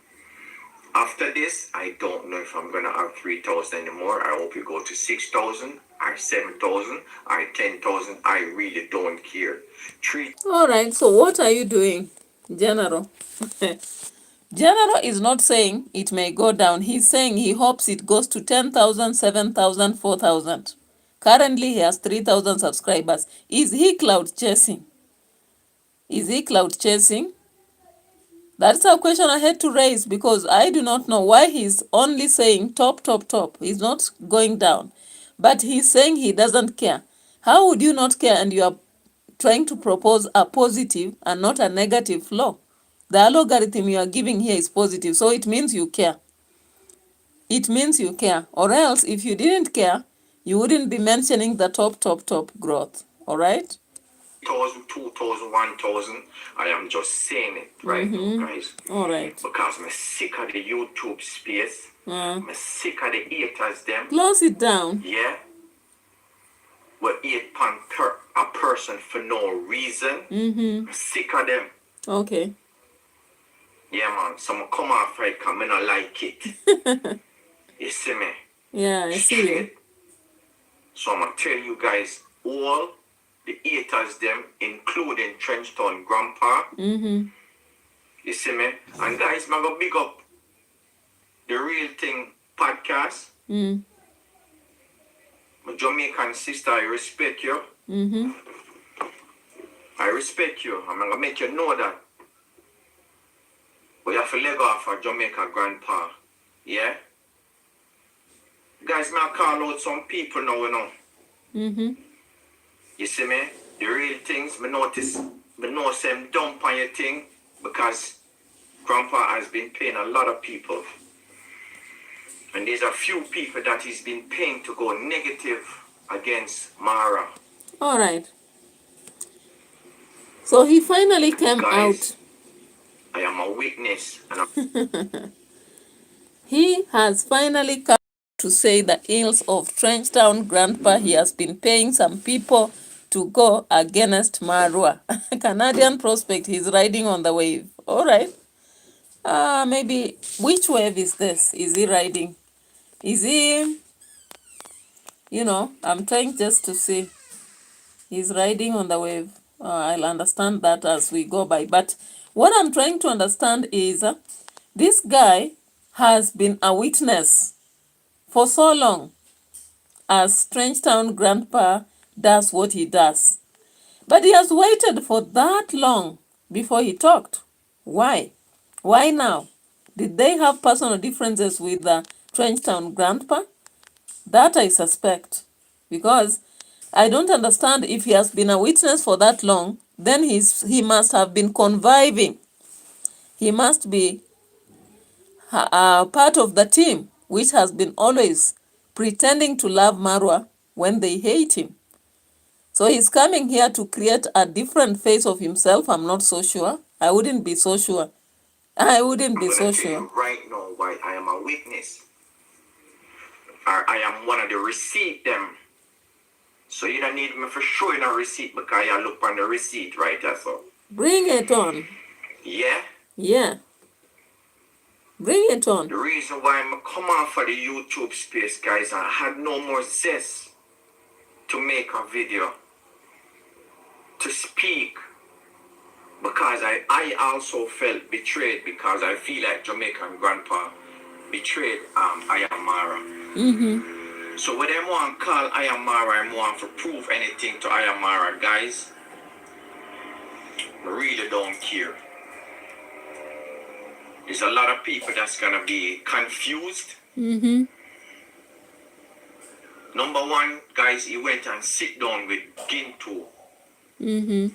After this, I don't know if I'm gonna have 3,000 anymore. I hope you go to 6,000 or 7,000 or 10,000. I really don't care. Alright, so what are you doing, General? General is not saying it may go down. He's saying he hopes it goes to 10,000, 7,000, 4,000. Currently, he has 3,000 subscribers. Is he cloud chasing? Is he cloud chasing? That's a question I had to raise because I do not know why he's only saying top, top, top. He's not going down. But he's saying he doesn't care. How would you not care and you are trying to propose a positive and not a negative flow? The algorithm you are giving here is positive, so it means you care. It means you care. Or else, if you didn't care, you wouldn't be mentioning the top, top, top growth. All right? 1,000, 2,000, 1,000. I am just saying it right now, guys. All right. Because I'm sick of the YouTube space. I'm sick of the haters, them. Close it down. Yeah. We hate a person for no reason. I'm sick of them. Okay. Yeah, man. Some come off right because I don't like it. You see me? Yeah, I see you. Straight. So I'm going to tell you guys all the haters them, including Trenchtown Grandpa. You see me? And guys, I'm going to big up the Real Thing podcast. My Jamaican sister, I respect you. I respect you. I'm going to make you know that. But you have to leg off for Jamaica Grandpa. Yeah? Guys, I call out some people now, you know. You see me? The real things, I notice, I know some dump on your thing because Grandpa has been paying a lot of people. And there's a few people that he's been paying to go negative against Mara. All right. So he finally came Guys, out. I am a witness. And He has finally come to say the ills of Trenchtown Grandpa. He has been paying some people to go against MARWA. Canadian prospect, he's riding on the wave. All right. Maybe, which wave is this? Is he riding? Is he, I'm trying just to see. He's riding on the wave. I'll understand that as we go by. But what I'm trying to understand is this guy has been a witness for so long as Trenchtown Grandpa does what he does. But he has waited for that long before he talked. Why? Why now? Did they have personal differences with Trenchtown Grandpa? That I suspect. Because I don't understand, if he has been a witness for that long, then he must have been conniving. He must be part of the team, which has been always pretending to love Marwa when they hate him. So he's coming here to create a different face of himself. I'm not so sure. I wouldn't be so sure. I wouldn't be so I'm going to tell sure. you right now why I am a witness. Or I am one of the receipt them. So you don't need me for showing a receipt because I look on the receipt, right? That's all. Bring it on. Yeah? Yeah. Bring it on. The reason why I'm come off for the YouTube space, guys, I had no more zest to make a video, to speak, because I also felt betrayed because I feel like Jamaican Grandpa betrayed Ayamara. So when I want to call Ayamara, I want to prove anything to Ayamara, guys. I really don't care. There's a lot of people that's going to be confused. Number one, guys, he went and sit down with Ginto. And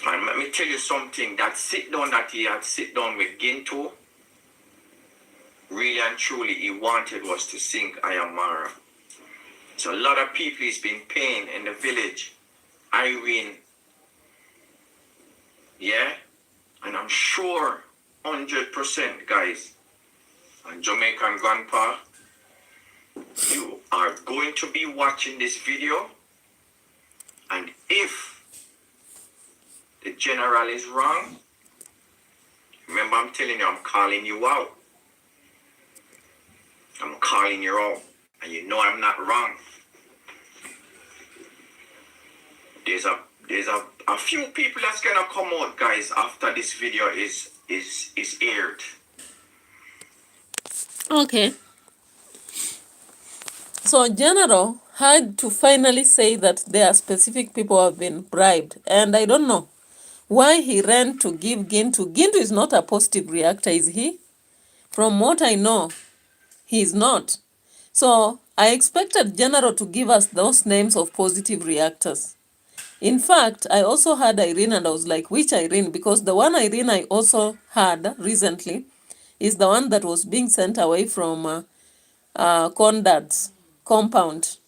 let me tell you something, that sit down that he had sit down with Ginto, really and truly he wanted was to sing I Am Mara. So a lot of people he's been paying in the village. Irene, yeah? And I'm sure 100% guys, and Jamaican grandpa, you are going to be watching this video, and if the general is wrong, remember I'm telling you, I'm calling you out. I'm calling you out, and you know I'm not wrong. There's a few people that's gonna come out, guys, after this video is aired. Okay. So General had to finally say that there are specific people who have been bribed. And I don't know why he ran to give Gintu. Gintu is not a positive reactor, is he? From what I know, he is not. So I expected General to give us those names of positive reactors. In fact, I also had Irene and I was like, which Irene? Because the one Irene I also had recently is the one that was being sent away from Condad's compound.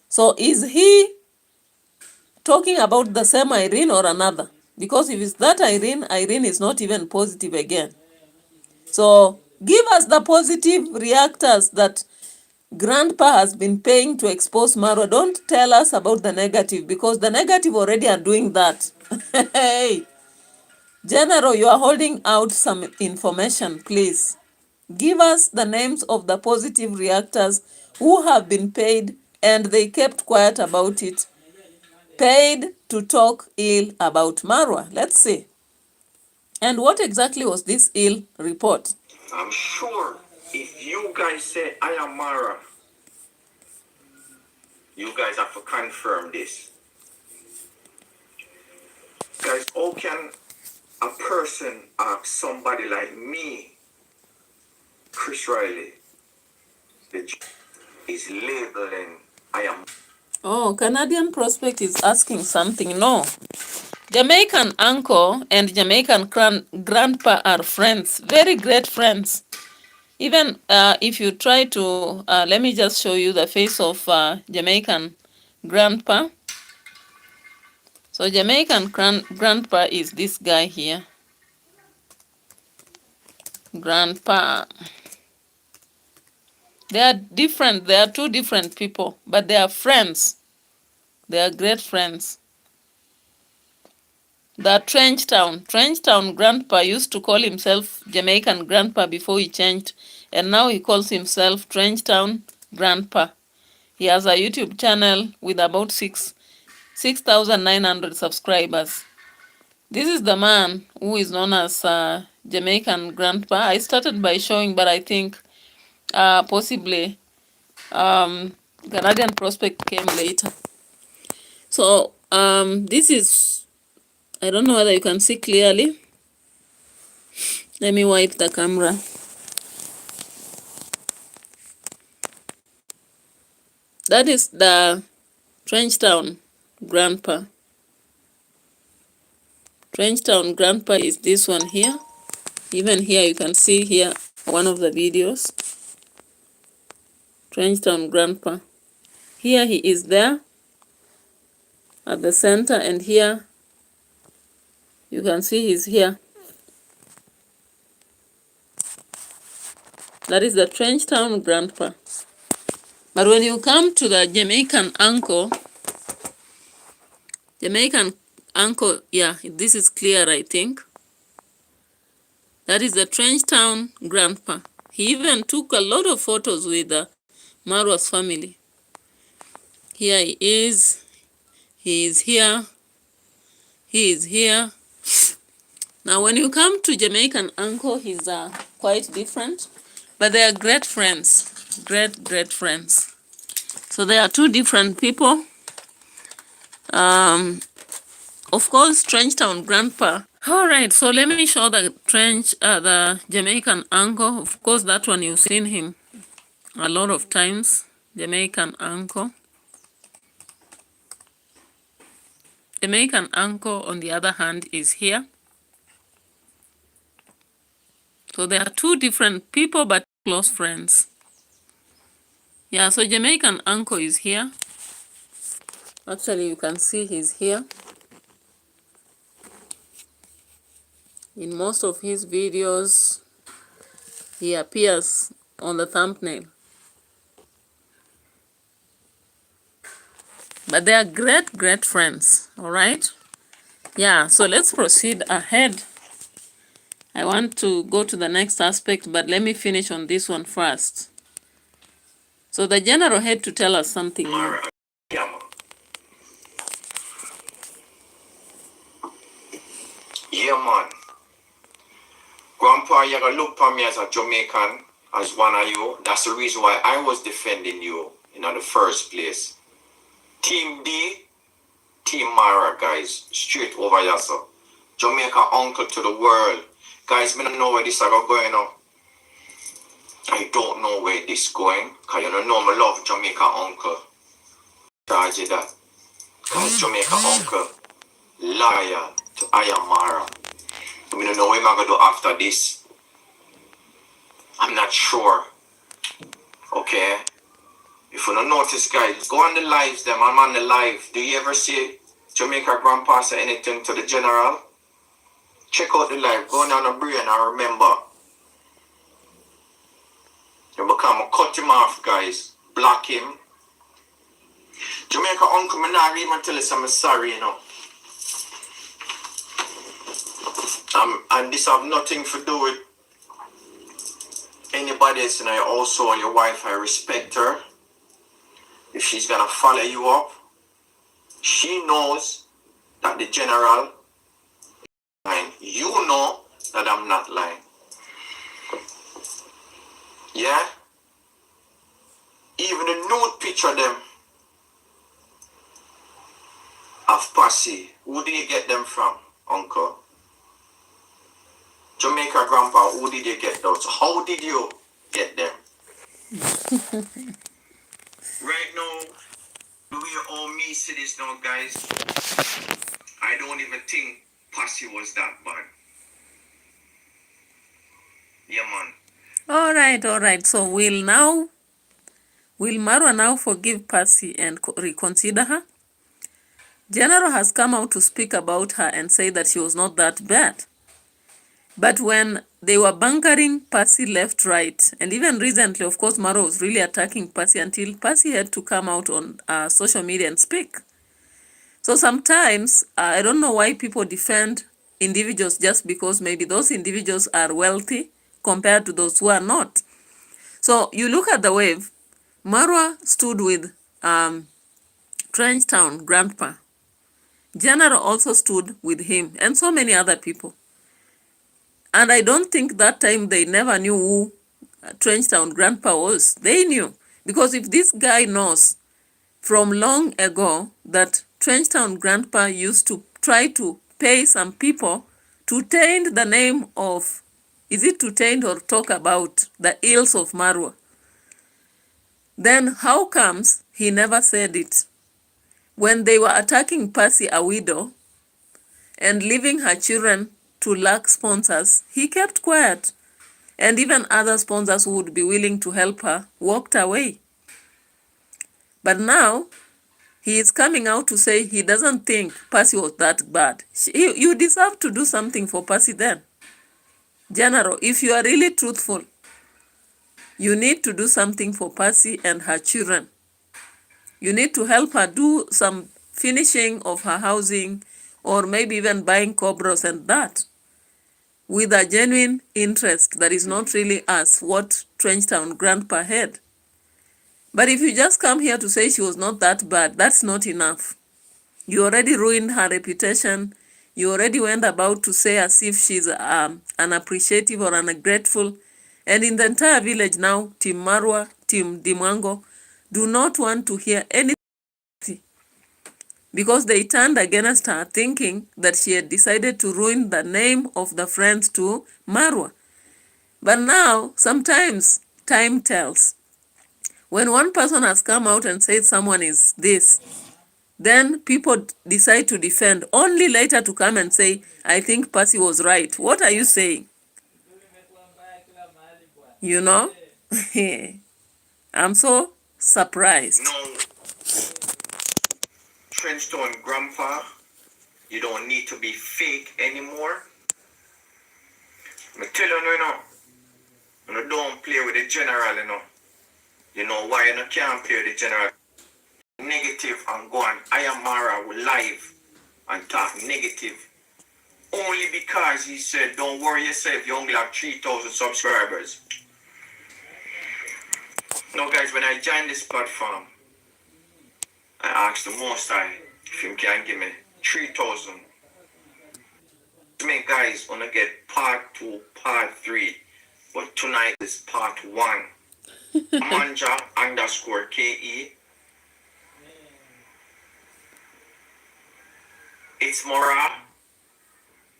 So is he talking about the same Irene or another? Because if it's that Irene, Irene is not even positive again. So give us the positive reactors that Grandpa has been paying to expose Marwa. Don't tell us about the negative, because the negative already are doing that. Hey, General, you are holding out some information, please. Give us the names of the positive reactors who have been paid and they kept quiet about it. Paid to talk ill about Marwa. Let's see. And what exactly was this ill report? I'm sure if you guys say I am Mara, you guys have to confirm this. Guys, how can a person ask somebody like me, Chris Riley, is labeling I am? Oh, Canadian Prospect is asking something. No. Jamaican uncle and Jamaican grandpa are friends, very great friends. Even if you try to, let me just show you the face of Jamaican grandpa. So Jamaican grandpa is this guy here. Grandpa. They are different. They are two different people, but they are friends. They are great friends. The Trenchtown grandpa used to call himself Jamaican grandpa before he changed, and now he calls himself Trenchtown grandpa. He has a YouTube channel with about 6,900 subscribers. This is the man who is known as Jamaican grandpa. I started by showing, but I think possibly Canadian Prospect came later. So this is, I don't know whether you can see clearly. Let me wipe the camera. That is the Trenchtown grandpa. Trenchtown grandpa is this one here. Even here you can see here one of the videos. Trenchtown grandpa. Here he is there at the center, and here you can see he's here. That is the Trenchtown grandpa. But when you come to the Jamaican uncle, yeah, this is clear, I think. That is the Trenchtown grandpa. He even took a lot of photos with Marwa's family. Here he is. He is here. He is here. Now, when you come to Jamaican uncle, he's quite different. But they are great friends. Great friends. So they are two different people. Of course, Trenchtown grandpa. All right, so let me show the the Jamaican uncle. Of course, that one you've seen him a lot of times. Jamaican uncle. Jamaican uncle, on the other hand, is here. So there are two different people, but close friends. Yeah, so Jamaican uncle is here. Actually, you can see he's here. In most of his videos, he appears on the thumbnail. But they are great friends, all right? Yeah, so let's proceed ahead. I want to go to the next aspect, but let me finish on this one first. So the general had to tell us something new. Yeah, man. Grandpa, you gotta look for me as a Jamaican, as one of you. That's the reason why I was defending you in the first place. Team D, Team MARWA, guys. Straight over here, sir. Jamaica uncle to the world. Guys, I don't know where this is going on. I don't know where this is going. Because you don't know I love Jamaica uncle. Charge it that. Because Jamaica uncle, loyal to MARWA. I don't know what I'm going to do after this. I'm not sure. Okay? If you don't notice, guys, go on the lives, them. I'm on the live. Do you ever see Jamaica grandpa say anything to the general? Check out the live. Go down the brain and remember. You become cut him off, guys. Block him. Jamaica uncle, me not even tell us I'm sorry, you know. And this have nothing to do with anybody else, and I also your wife, I respect her. If she's gonna follow you up, she knows that the general lying. You know that I'm not lying. Yeah? Even the nude picture them of Passy. Who did you get them from, uncle? Jamaica grandpa, who did you get those? How did you get them? Right now, do you owe me to this now, guys? I don't even think Passy was that bad. Yeah, man. All right. So will MARWA now forgive Passy and reconsider her? General has come out to speak about her and say that she was not that bad. But when they were bunkering Passy left, right, and even recently, of course, MARWA was really attacking Passy until Passy had to come out on social media and speak. So sometimes, I don't know why people defend individuals just because maybe those individuals are wealthy compared to those who are not. So you look at the wave, MARWA stood with Trenchtown Grandpa. General also stood with him and so many other people. And I don't think that time they never knew who Trenchtown Grandpa was. They knew. Because if this guy knows from long ago that Trenchtown Grandpa used to try to pay some people to taint the name of, is it to taint or talk about the ills of MARWA? Then how comes he never said it? When they were attacking Passy, a widow, and leaving her children to lack sponsors, he kept quiet. And even other sponsors who would be willing to help her walked away. But now, he is coming out to say he doesn't think Passy was that bad. You deserve to do something for Passy then. General, if you are really truthful, you need to do something for Passy and her children. You need to help her do some finishing of her housing, or maybe even buying cobras and that, with a genuine interest that is not really as what Trenchtown Grandpa had. But if you just come here to say she was not that bad, that's not enough. You already ruined her reputation. You already went about to say as if she's unappreciative or ungrateful. And in the entire village now, Team MARWA, Team Dimwango, do not want to hear anything because they turned against her thinking that she had decided to ruin the name of the friends to MARWA. But now, sometimes time tells. When one person has come out and said someone is this, then people decide to defend, only later to come and say, I think Passy was right. What are you saying? You know? I'm so surprised. No, Trenchtown grandpa, you don't need to be fake anymore. I tell you, you don't play with the general, You know why you can't play with the general? Negative and go on Ayamara live and talk negative. Only because he said, don't worry yourself, you only have 3,000 subscribers. Now guys, when I joined this platform, I asked the most I if him can give me 3,000. Me guys wanna get part 2, part 3. But tonight is part 1. Manja _ KE. It's Mora.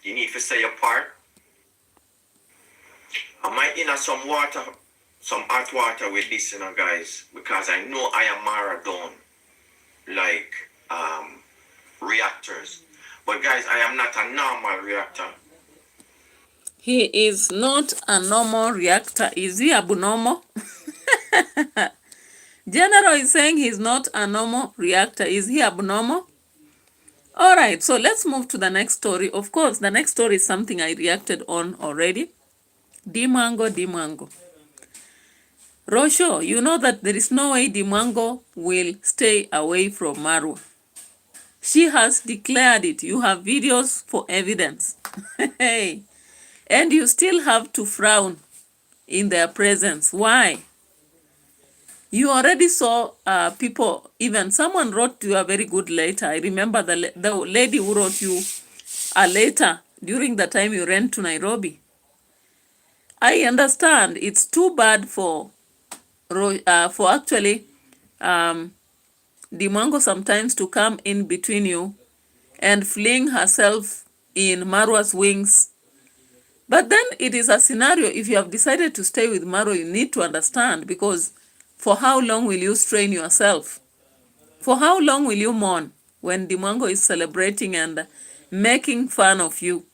You need to say your part. I might in some water, some hot water with this, guys, because I know I am Mara don't like reactors. But guys, I am not a normal reactor. He is not a normal reactor. Is he abnormal? General is saying he's not a normal reactor. Is he abnormal? All right, so let's move to the next story. Of course, the next story is something I reacted on already. Dimango. Rocio, you know that there is no way Dimango will stay away from Marwa. She has declared it. You have videos for evidence. Hey, and you still have to frown in their presence. Why? You already saw people, even someone wrote you a very good letter. I remember the lady who wrote you a letter during the time you ran to Nairobi. I understand it's too bad for actually Dimango sometimes to come in between you and fling herself in Marwa's wings. But then it is a scenario, if you have decided to stay with Marwa, you need to understand, because for how long will you strain yourself? For how long will you mourn when Dimango is celebrating and making fun of you?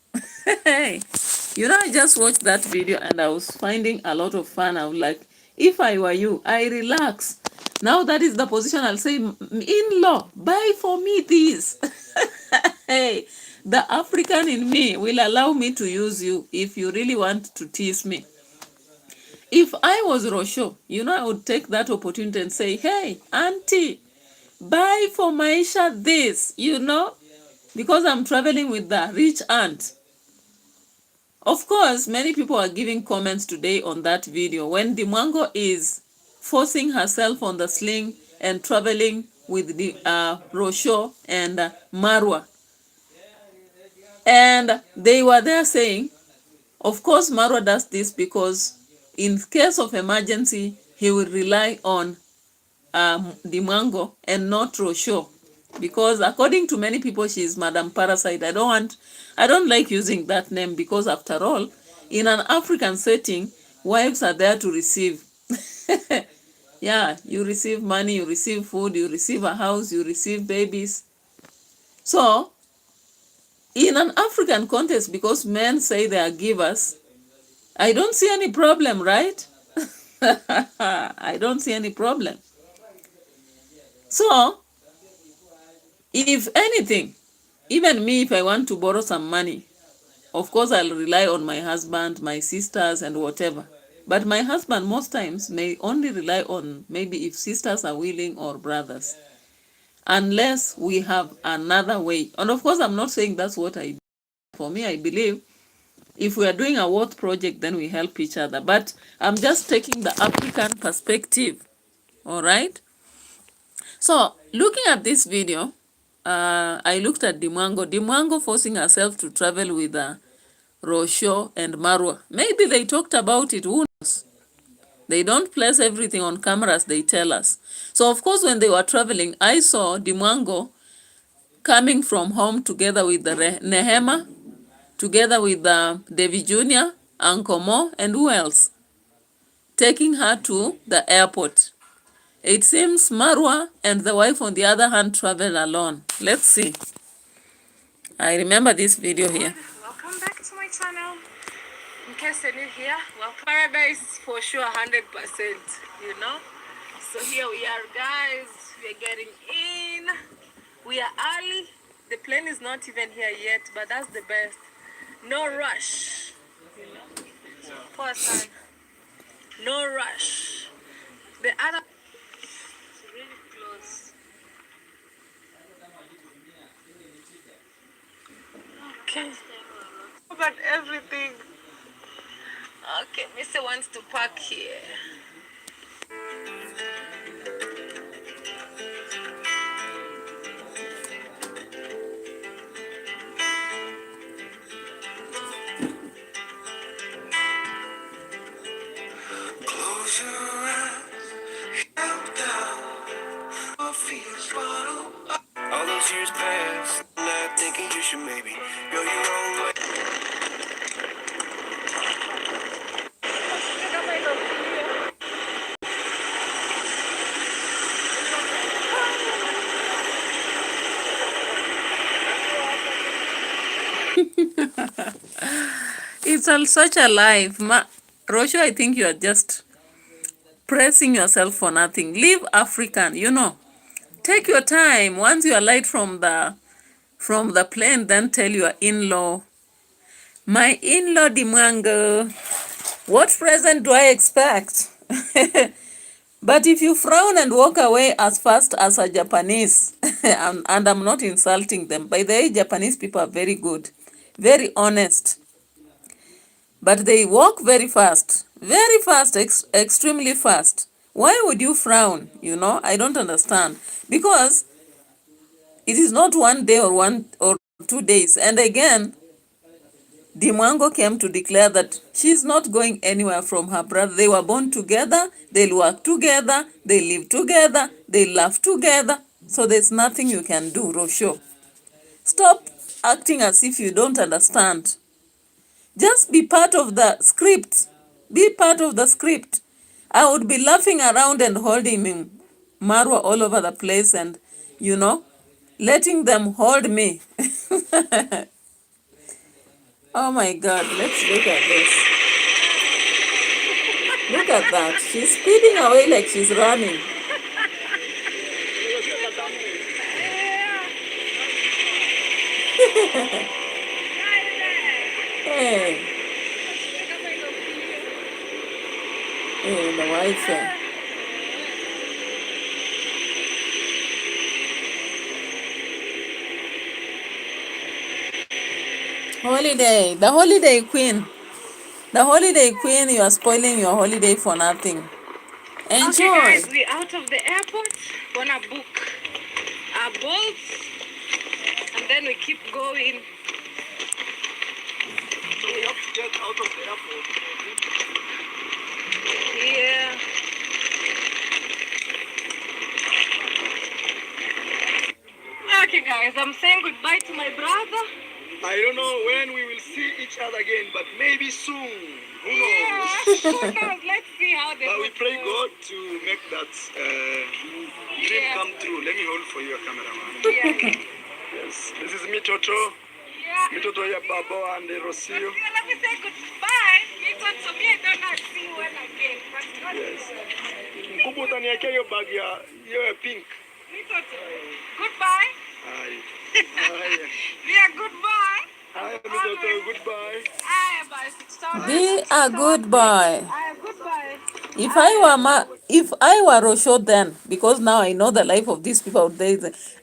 You know, I just watched that video and I was finding a lot of fun. I was like, if I were you, I relax. Now that is the position, I'll say, in-law, buy for me this. Hey, the African in me will allow me to use you if you really want to tease me. If I was Rocio, you know, I would take that opportunity and say, hey, auntie, buy for Maisha this, you know, because I'm traveling with the rich aunt. Of course, many people are giving comments today on that video when Dimango is forcing herself on the sling and traveling with the Rocio and Marwa. And they were there saying, of course, Marwa does this because in case of emergency, he will rely on Dimango and not Rocio. Because according to many people, she is Madam Parasite. I don't like using that name because after all, in an African setting, wives are there to receive. Yeah, you receive money, you receive food, you receive a house, you receive babies. So, in an African context, because men say they are givers, I don't see any problem, right? I don't see any problem. So, if anything, even me, if I want to borrow some money, of course I'll rely on my husband, my sisters, and whatever. But my husband most times may only rely on maybe if sisters are willing or brothers, unless we have another way. And of course, I'm not saying that's what I do. For me, I believe if we are doing a worth project, then we help each other. But I'm just taking the African perspective. All right? So, looking at this video, I looked at Dimango forcing herself to travel with Rocio and Marwa. Maybe they talked about it, who knows? They don't place everything on cameras, they tell us. So, of course, when they were traveling, I saw Dimango coming from home together with the Nehema, together with David Jr., Uncle Mo, and who else? Taking her to the airport. It seems Marwa and the wife, on the other hand, travel alone. Let's see. I remember this video here. Welcome back to my channel. In case you're new here, well, paradise for sure, 100%, you know. So here we are, guys. We're getting in. We are early. The plane is not even here yet, but that's the best. No rush. You know. Poor son. No rush. The other is really close. Okay. About everything. Okay, Mr. wants to park here. Close your eyes, count down, or feel swallow. All those years pass, not thinking you should maybe go your own way. It's all such a life. Rocio, I think you are just pressing yourself for nothing. Live African, you know. Take your time. Once you alight from the plane, then tell your in-law, my in-law Dimwango, what present do I expect? But if you frown and walk away as fast as a Japanese, and I'm not insulting them. By the way, Japanese people are very good, very honest. But they walk very fast, extremely fast. Why would you frown? You know, I don't understand. Because it is not 1 day or 1 or 2 days. And again, Dimwango came to declare that she's not going anywhere from her brother. They were born together, they'll work together, they live together, they laugh together. So there's nothing you can do, Rocio. Stop acting as if you don't understand. Just be part of the script. Be part of the script. I would be laughing around and holding him, Marwa, all over the place and, you know, letting them hold me. Oh my God, let's look at this. Look at that. She's speeding away like she's running. Hey. Hey, the wife. Holiday, the holiday queen. The holiday queen, you are spoiling your holiday for nothing. Enjoy. Okay, guys, we're out of the airport. Gonna book our boats, and then we keep going. So we have to get out of the airport. Yeah. Okay, guys, I'm saying goodbye to my brother. I don't know when we will see each other again, but maybe soon. Who knows? Yeah, who knows? Let's see how they. But we pray God to make that dream come true. Let me hold for you, cameraman. Yeah. Yes, this is me, Toto. Yeah. Me, Toto, ya Babo, and Rocio. Let me say goodbye. Me, Toto, me, I don't know see you again. Yes. Mkubu utaniwekea hiyo bag ya pink. Me, Toto. Goodbye. Hi. Be a goodbye. Hi, Toto. Goodbye. Be a good boy. If I were Rosho then, because now I know the life of these people out there,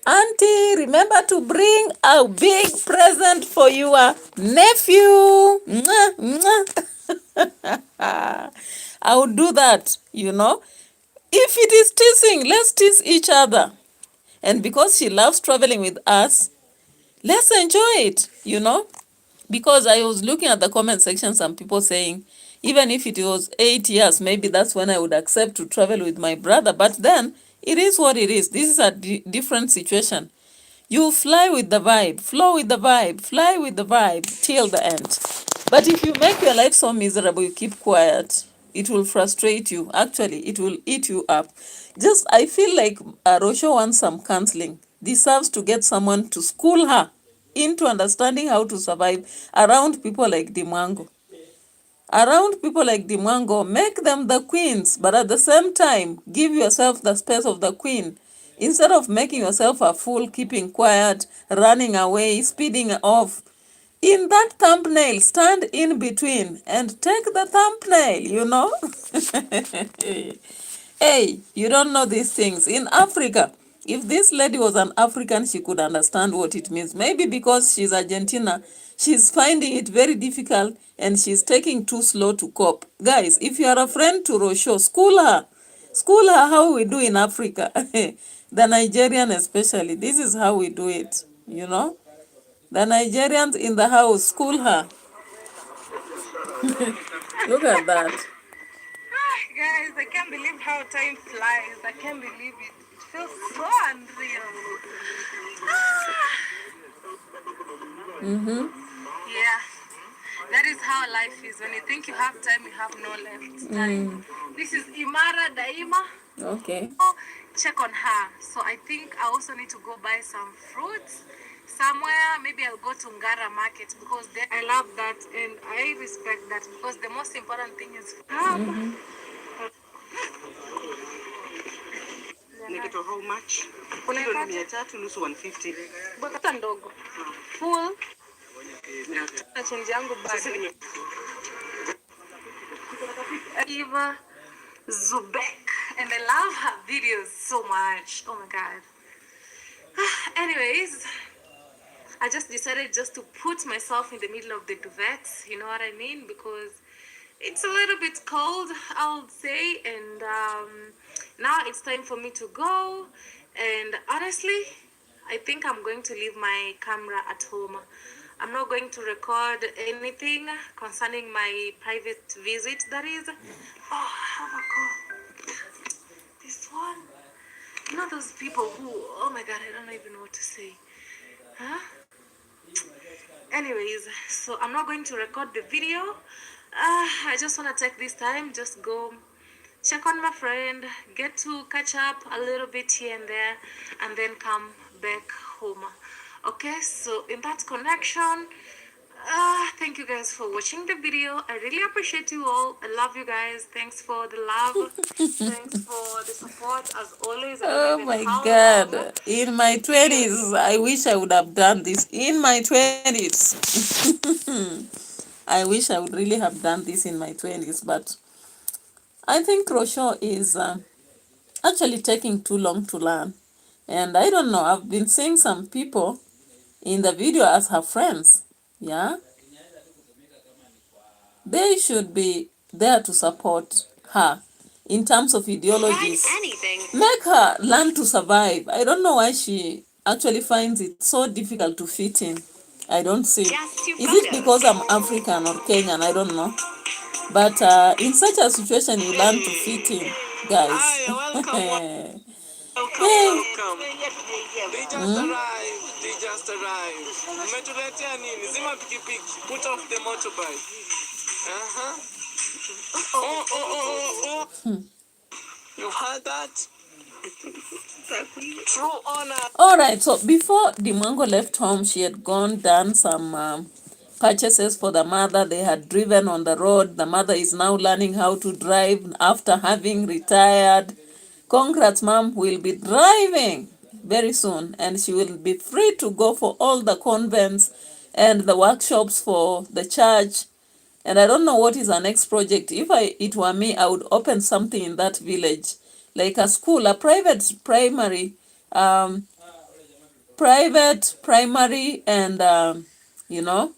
Auntie, remember to bring a big present for your nephew. Mwah, mwah. I would do that, you know. If it is teasing, let's tease each other. And because she loves traveling with us, let's enjoy it, you know. Because I was looking at the comment section, some people saying, even if it was 8 years, maybe that's when I would accept to travel with my brother. But then, it is what it is. This is a different situation. You fly with the vibe, flow with the vibe, fly with the vibe till the end. But if you make your life so miserable, you keep quiet, it will frustrate you. Actually, it will eat you up. Just, I feel like Rosho wants some counseling. Deserves to get someone to school her into understanding how to survive around people like Dimwango. around people like Dimwango, make them the queens, but at the same time, give yourself the space of the queen. Instead of making yourself a fool, keeping quiet, running away, speeding off, in that thumbnail, stand in between and take the thumbnail, you know? Hey, you don't know these things. In Africa, if this lady was an African, she could understand what it means. Maybe because she's Argentina, she's finding it very difficult and she's taking too slow to cope. Guys, if you are a friend to Rocio, school her. School her how we do in Africa. The Nigerian especially. This is how we do it, you know? The Nigerians in the house, school her. Look at that. Guys, I can't believe how time flies. I can't believe it. It feels so unreal. Yeah. That is how life is. When you think you have time, you have no left time. This is Imara Daima. Okay. Check on her. So I think I also need to go buy some fruits somewhere. Maybe I'll go to Ngara market because I love that and I respect that because the most important thing is Negative how much? Kilo ni 300 nusu 150. Bota ndogo. Full. Na change yangu bado. Eva Zubek. And I love her videos so much. Oh my god. Anyways, I just decided just to put myself in the middle of the duvets, you know what I mean? Because it's a little bit cold, I'll say, and now it's time for me to go. And honestly, I think I'm going to leave my camera at home. I'm not going to record anything concerning my private visit, that is. Oh, I have a call. This one. You know those people who, oh my god, I don't even know what to say. Huh? Anyways, so I'm not going to record the video. I just want to take this time, just go check on my friend, get to catch up a little bit here and there, and then come back home. Okay, so in that connection, thank you guys for watching the video. I really appreciate you all. I love you guys. Thanks for the love. Thanks for the support as always. I don't Oh even my know how long. God. In my 20s, I wish I would have done this. In my 20s. I wish I would really have done this in my 20s, but I think Rocio is actually taking too long to learn. And I don't know, I've been seeing some people in the video as her friends. Yeah? They should be there to support her in terms of ideologies. Make her learn to survive. I don't know why she actually finds it so difficult to fit in. I don't see. Is it because I'm African or Kenyan? I don't know. But in such a situation, you learn to fit in, guys. Welcome. Hey. They just arrived. They just arrived. Umetuletea nini? Zima pikipiki. Put off the motorbike. You've heard that? True honor. All right, so before Dimwango left home, she had done some purchases for the mother. They had driven on the road. The mother is now learning how to drive after having retired. Congrats, mom will be driving very soon, and she will be free to go for all the convents and the workshops for the church. And I don't know what is our next project. If it were me, I would open something in that village, like a school, a private primary, and you know,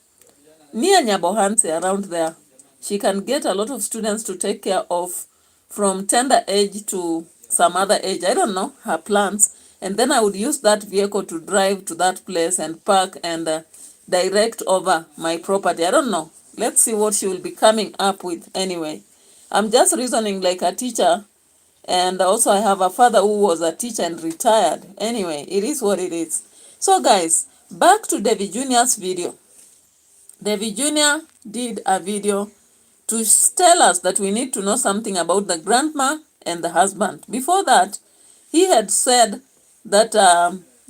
near Nyabohanse, around there. She can get a lot of students to take care of from tender age to some other age. I don't know her plans. And then I would use that vehicle to drive to that place and park and direct over my property. I don't know. Let's see what she will be coming up with anyway. I'm just reasoning like a teacher. And also I have a father who was a teacher and retired. Anyway, it is what it is. So guys, back to David Jr.'s video. David Jr. did a video to tell us that we need to know something about the grandma and the husband. Before that, he had said that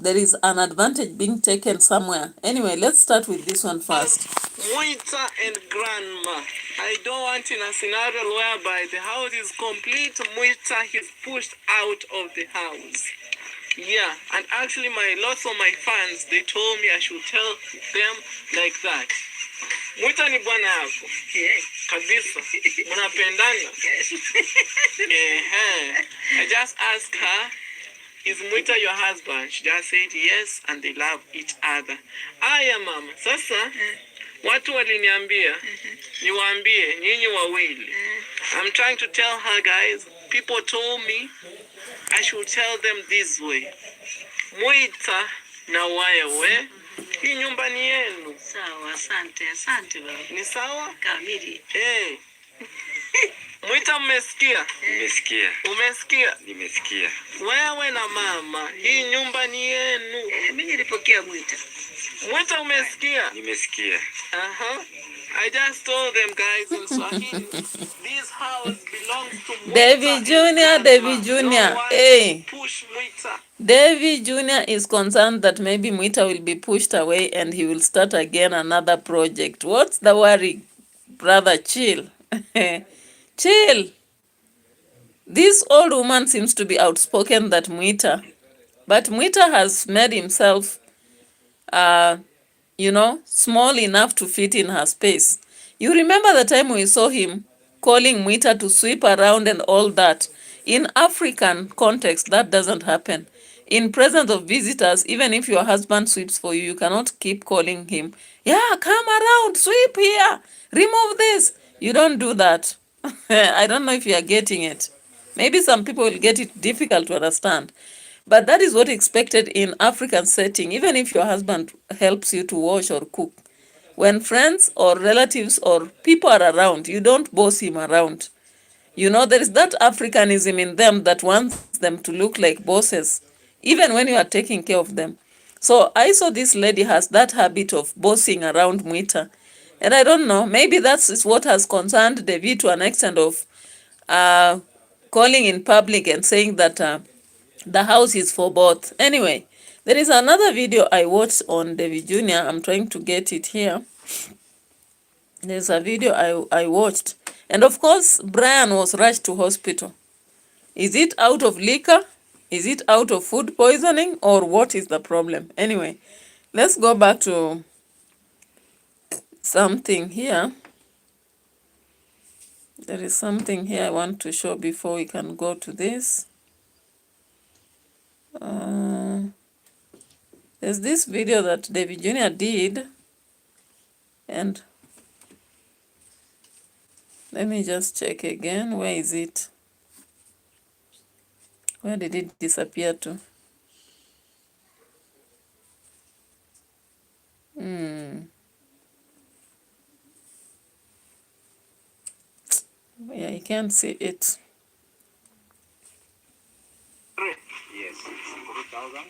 there is an advantage being taken somewhere. Anyway, let's start with this one first. Muita and grandma. I don't want in a scenario whereby the house is complete. Muita is pushed out of the house. Yeah, and actually lots of my fans, they told me I should tell them like that. Muita ni bwana yako. Yes. Kabisa. Mnapendana. Yes. I just asked her, is Muita your husband? She just said yes, and they love each other. Aya mama, sasa watu waliniambia niwaambie nyinyi wawili. I'm trying to tell her, guys. People told me I should tell them this way. Muita na wewe, hii nyumba ni yenu. Sawa, asante baba. Ni sawa? Kamili. Muita, mmesikia? Nimesikia. Umesikia? Nimesikia. Wewe na mama, hii nyumba ni yenu. Mimi nilipokea Muita. Muita, umesikia? Nimesikia. I just told them, guys, in Swahili, this house belongs to Muita. David Jr. Hey. Push Muita. David Jr. is concerned that maybe Muita will be pushed away and he will start again another project. What's the worry? Brother, chill. Chill. This old woman seems to be outspoken that Muita. But Muita has made himself, small enough to fit in her space. You remember the time we saw him calling Muita to sweep around and all that. In African context, that doesn't happen. In presence of visitors, even if your husband sweeps for you, you cannot keep calling him, yeah, come around, sweep here, remove this. You don't do that. I don't know if you are getting it. Maybe some people will get it difficult to understand. But that is what expected in African setting, even if your husband helps you to wash or cook. When friends or relatives or people are around, you don't boss him around. There is that Africanism in them that wants them to look like bosses, even when you are taking care of them. So I saw this lady has that habit of bossing around Muita. And I don't know, maybe that's what has concerned David to an extent of calling in public and saying that the house is for both. Anyway, there is another video I watched on David Jr. I'm trying to get it here. There's a video I watched. And of course, Brian was rushed to hospital. Is it out of liquor? Is it out of food poisoning? Or what is the problem? Anyway, let's go back to something here. There is something here I want to show before we can go to this. There's this video that David Jr. did, and let me just check again. Where is it? Where did it disappear to? Yeah, you can't see it. Yes. 3,000.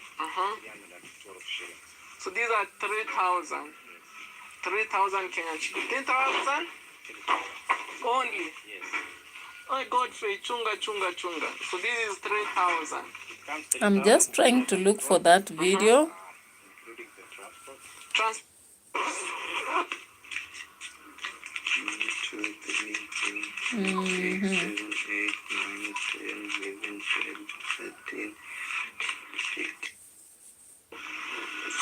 So these are 3,000. 3,000 Kenyan shillings. 10,000? Only? Yes. Oh, Godfrey, chunga. So this is 3,000. I'm just trying to look for that video. Including the transport. Transport. 2, 3, 4, 5, 6, 7, 8, 9, 10, 11, 12, 13, 15.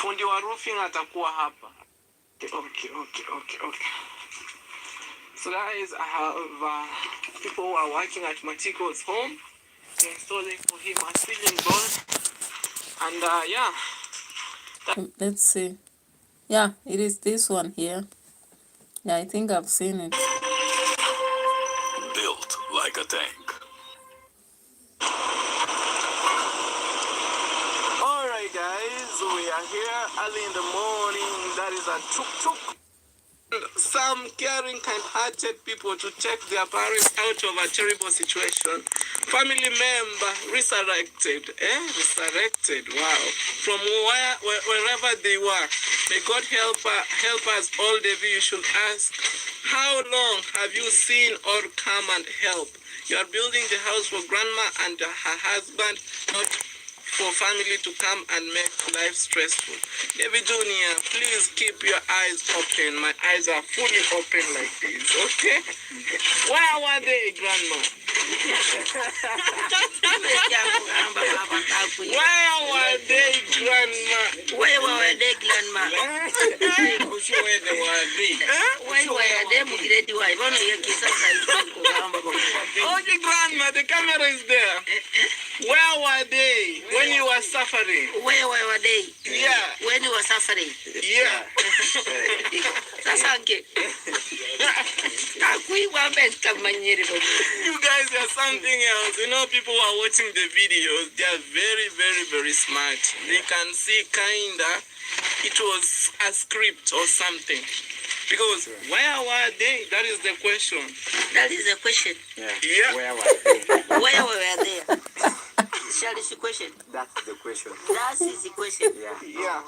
Fundi wa roofing atakuwa hapa. Okay. So guys, I have people who are working at Matiko's home. They're installing for him a ceiling board. And yeah. Let's see. Yeah, it is this one here. Yeah, I think I've seen it. Built like a tank. Alright guys, we are here early in the morning. That is a tuk-tuk. Some caring, kind-hearted people to check their parents out of a terrible situation. Family member resurrected, resurrected, wow. From wherever they were. May God help us all, David. You should ask, how long have you seen or come and help? You are building the house for grandma and her husband, not for family to come and make life stressful. David Junior, please keep your eyes open. My eyes are fully open like this, okay? Where were they, Grandma? Where were they, Grandma? Where were they, Grandma? Where they were they? Where were they, Mugireti? Why? Okay, Grandma, the camera is there. Where were they when you were suffering? Where were they? Yeah. When you were suffering? Yeah. Sasanke. You guys are something else. You know, people who are watching the videos, they are very, very, very smart. They can see kinda it was a script or something. Because where were they? That is the question. That is the question. Yeah. Where were they? Where were they? Shall is the question? That's the question. That is the question. Yeah.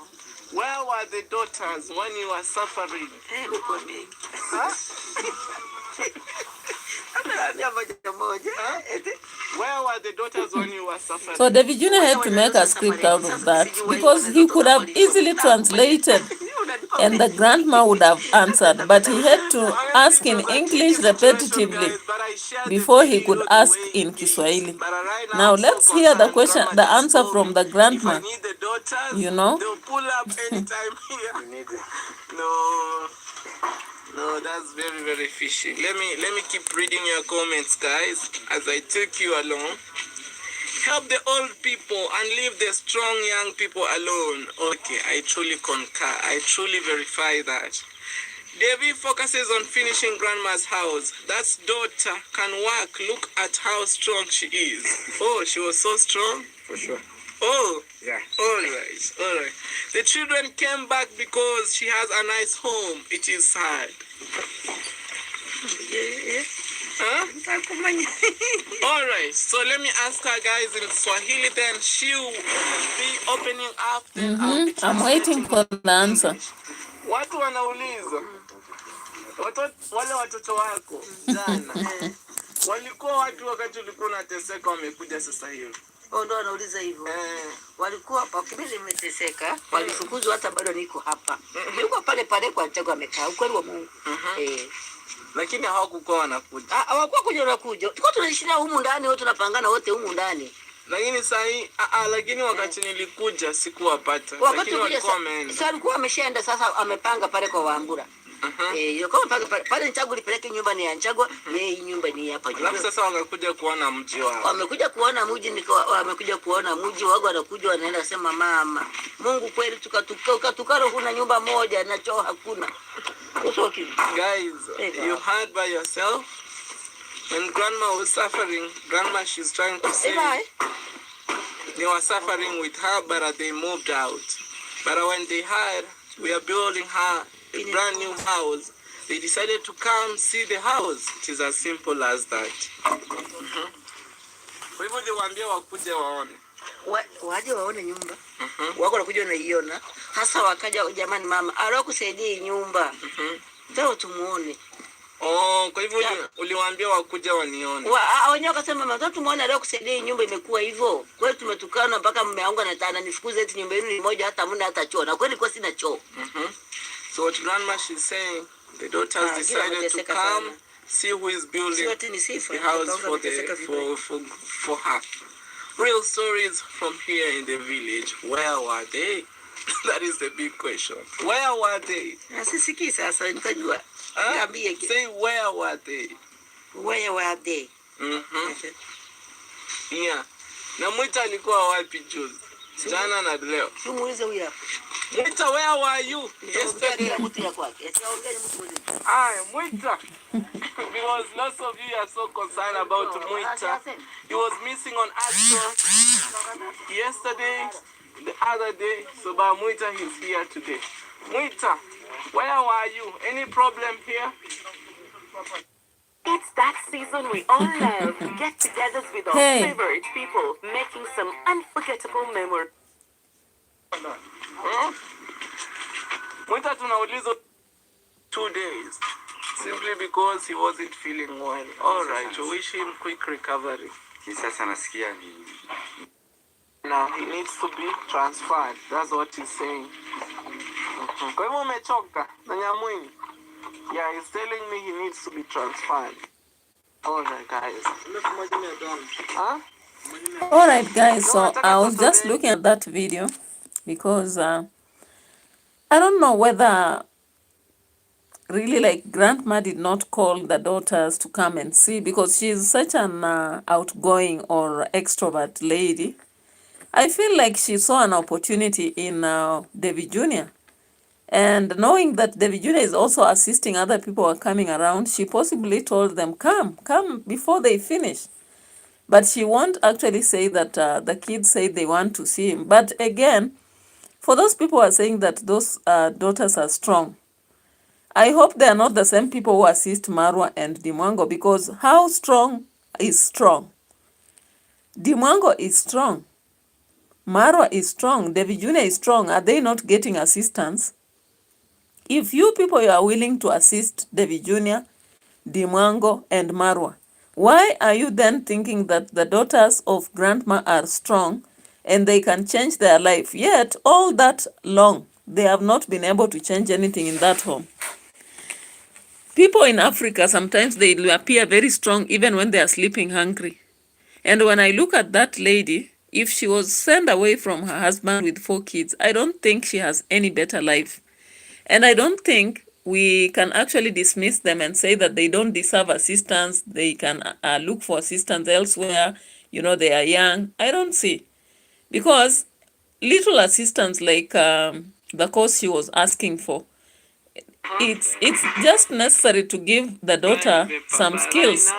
Where were the daughters when you were suffering? Hey, look at me. Where were the daughters when you were suffering? So David Junior had to make a script out of that because he could have easily translated and the grandma would have answered, but he had to ask in English repetitively before he could ask in Kiswahili. Now let's hear the question, the answer from the grandma. If I need the daughters, You know? they'll pull up anytime here. You need it. No, that's very, very fishy. Let me keep reading your comments, guys, as I take you along. Help the old people and leave the strong young people alone. Okay, I truly concur. I truly verify that. Devi focuses on finishing grandma's house. That daughter can work. Look at how strong she is. Oh, she was so strong? For sure. Oh, Yeah. all right. The children came back because she has a nice home. It is sad. Huh? All right. So let me ask her, guys, in Swahili. Then she will be opening up. Then I'll be I'm waiting for the answer. Watu wanauliza wale watoto wako jana walikuwa watu wakati ulikuwa unateseka, wamekuja sasa hivi. Ndo anauliza hivyo. Walikuwa hapa kipindi nimeteseka, walifukuzwa hata bado niko hapa. Nilikuwa pale pale kwa Chago amekaa. Ukweli wa Mungu. Lakini hawakuwa wanakuja. Hawakuwa kuja. Tulikuwa tunaishi nao humu ndani, wote tunapangana wote humu ndani. Lakini lakini wakati nilikuja sikuwapata. Lakini walikuwa wameenda. Sasa alikuwa ameshaenda, sasa amepanga pale kwa Wambura. Kama pale Nchago lipeleke nyumba ni ya Nchago, yeye nyumba ni hapa. Alafu sasa wakakuja kuona mji wao. Wamekuja kuona mji, wamekuja kuona mji wao, wanakuja wanaenda sema mama, Mungu kweli tukaro kuna nyumba moja na choo hakuna. Guys, you heard by yourself. When grandma was suffering, grandma she's trying to say they were suffering with her, but they moved out. But when they heard we are building her a brand new house, they decided to come see the house. It is as simple as that. Kwa hivyo niwaambie wakuje waone. Waje waone nyumba. Wako wanakuja wanaiona. Sasa wakaja, jamani mama, alokusaidia nyumba. Ndio tumuone. Oh, kwa hivyo uliwaambia wakuja wanione. Wenyewe wakasema mama, tumuone alokusaidia nyumba imekuwa hivyo. Kwa hiyo tumetukana mpaka mume wangu anataka nifukuze eti nyumba yenu ni moja hata hamna hata choo. Na kweli kwa sina choo. So what grandma she's saying, the daughters decided to come see who is building the house for her. Real stories from here in the village. Where were they? That is the big question. Where were they? Sisiki sasa nitajua. Say where were they? Where were they? Yeah. Na Mwita alikuwa wapi juzi? Jana na leo. Tumuulize huyu hapa. Mwita, where were you? Yesterday. Mwita. Because lots of you are so concerned about Mwita. He was missing on action yesterday, the other day. So by Mwita, he's here today. Mwita, where were you? Any problem here? It's that season we all love. Get-togethers with our favorite people, making some unforgettable memories. Mwita tunauliza 2 days, simply because he wasn't feeling well. All right, we wish him quick recovery. Sasa nasikia ni Now he needs to be transferred. That's what he's saying. Kwa hivyo umechoka na Nyamwini? Yeah, he's telling me he needs to be transferred. Alright, guys. Huh? Alright, guys, No, so nataka I was just Saturday. looking at that video because I don't know whether really like grandma did not call the daughters to come and see because she's such an outgoing or extrovert lady. I feel like she saw an opportunity in David Jr. And knowing that David Jr. is also assisting other people who are coming around, she possibly told them, come before they finish. But she won't actually say that the kids say they want to see him. But again, for those people who are saying that those daughters are strong, I hope they are not the same people who assist Marwa and Dimwango, because how strong is strong? Dimwango is strong. Marwa is strong. David Jr. is strong. Are they not getting assistance? If you people are willing to assist David Jr., Dimwango, and Marwa, why are you then thinking that the daughters of grandma are strong and they can change their life? Yet, all that long, they have not been able to change anything in that home. People in Africa, sometimes they appear very strong even when they are sleeping hungry. And when I look at that lady, if she was sent away from her husband with 4 kids, I don't think she has any better life. And I don't think we can actually dismiss them and say that they don't deserve assistance. They can look for assistance elsewhere. They are young. I don't see. Because little assistance like the course she was asking for, it's just necessary to give the daughter some skills.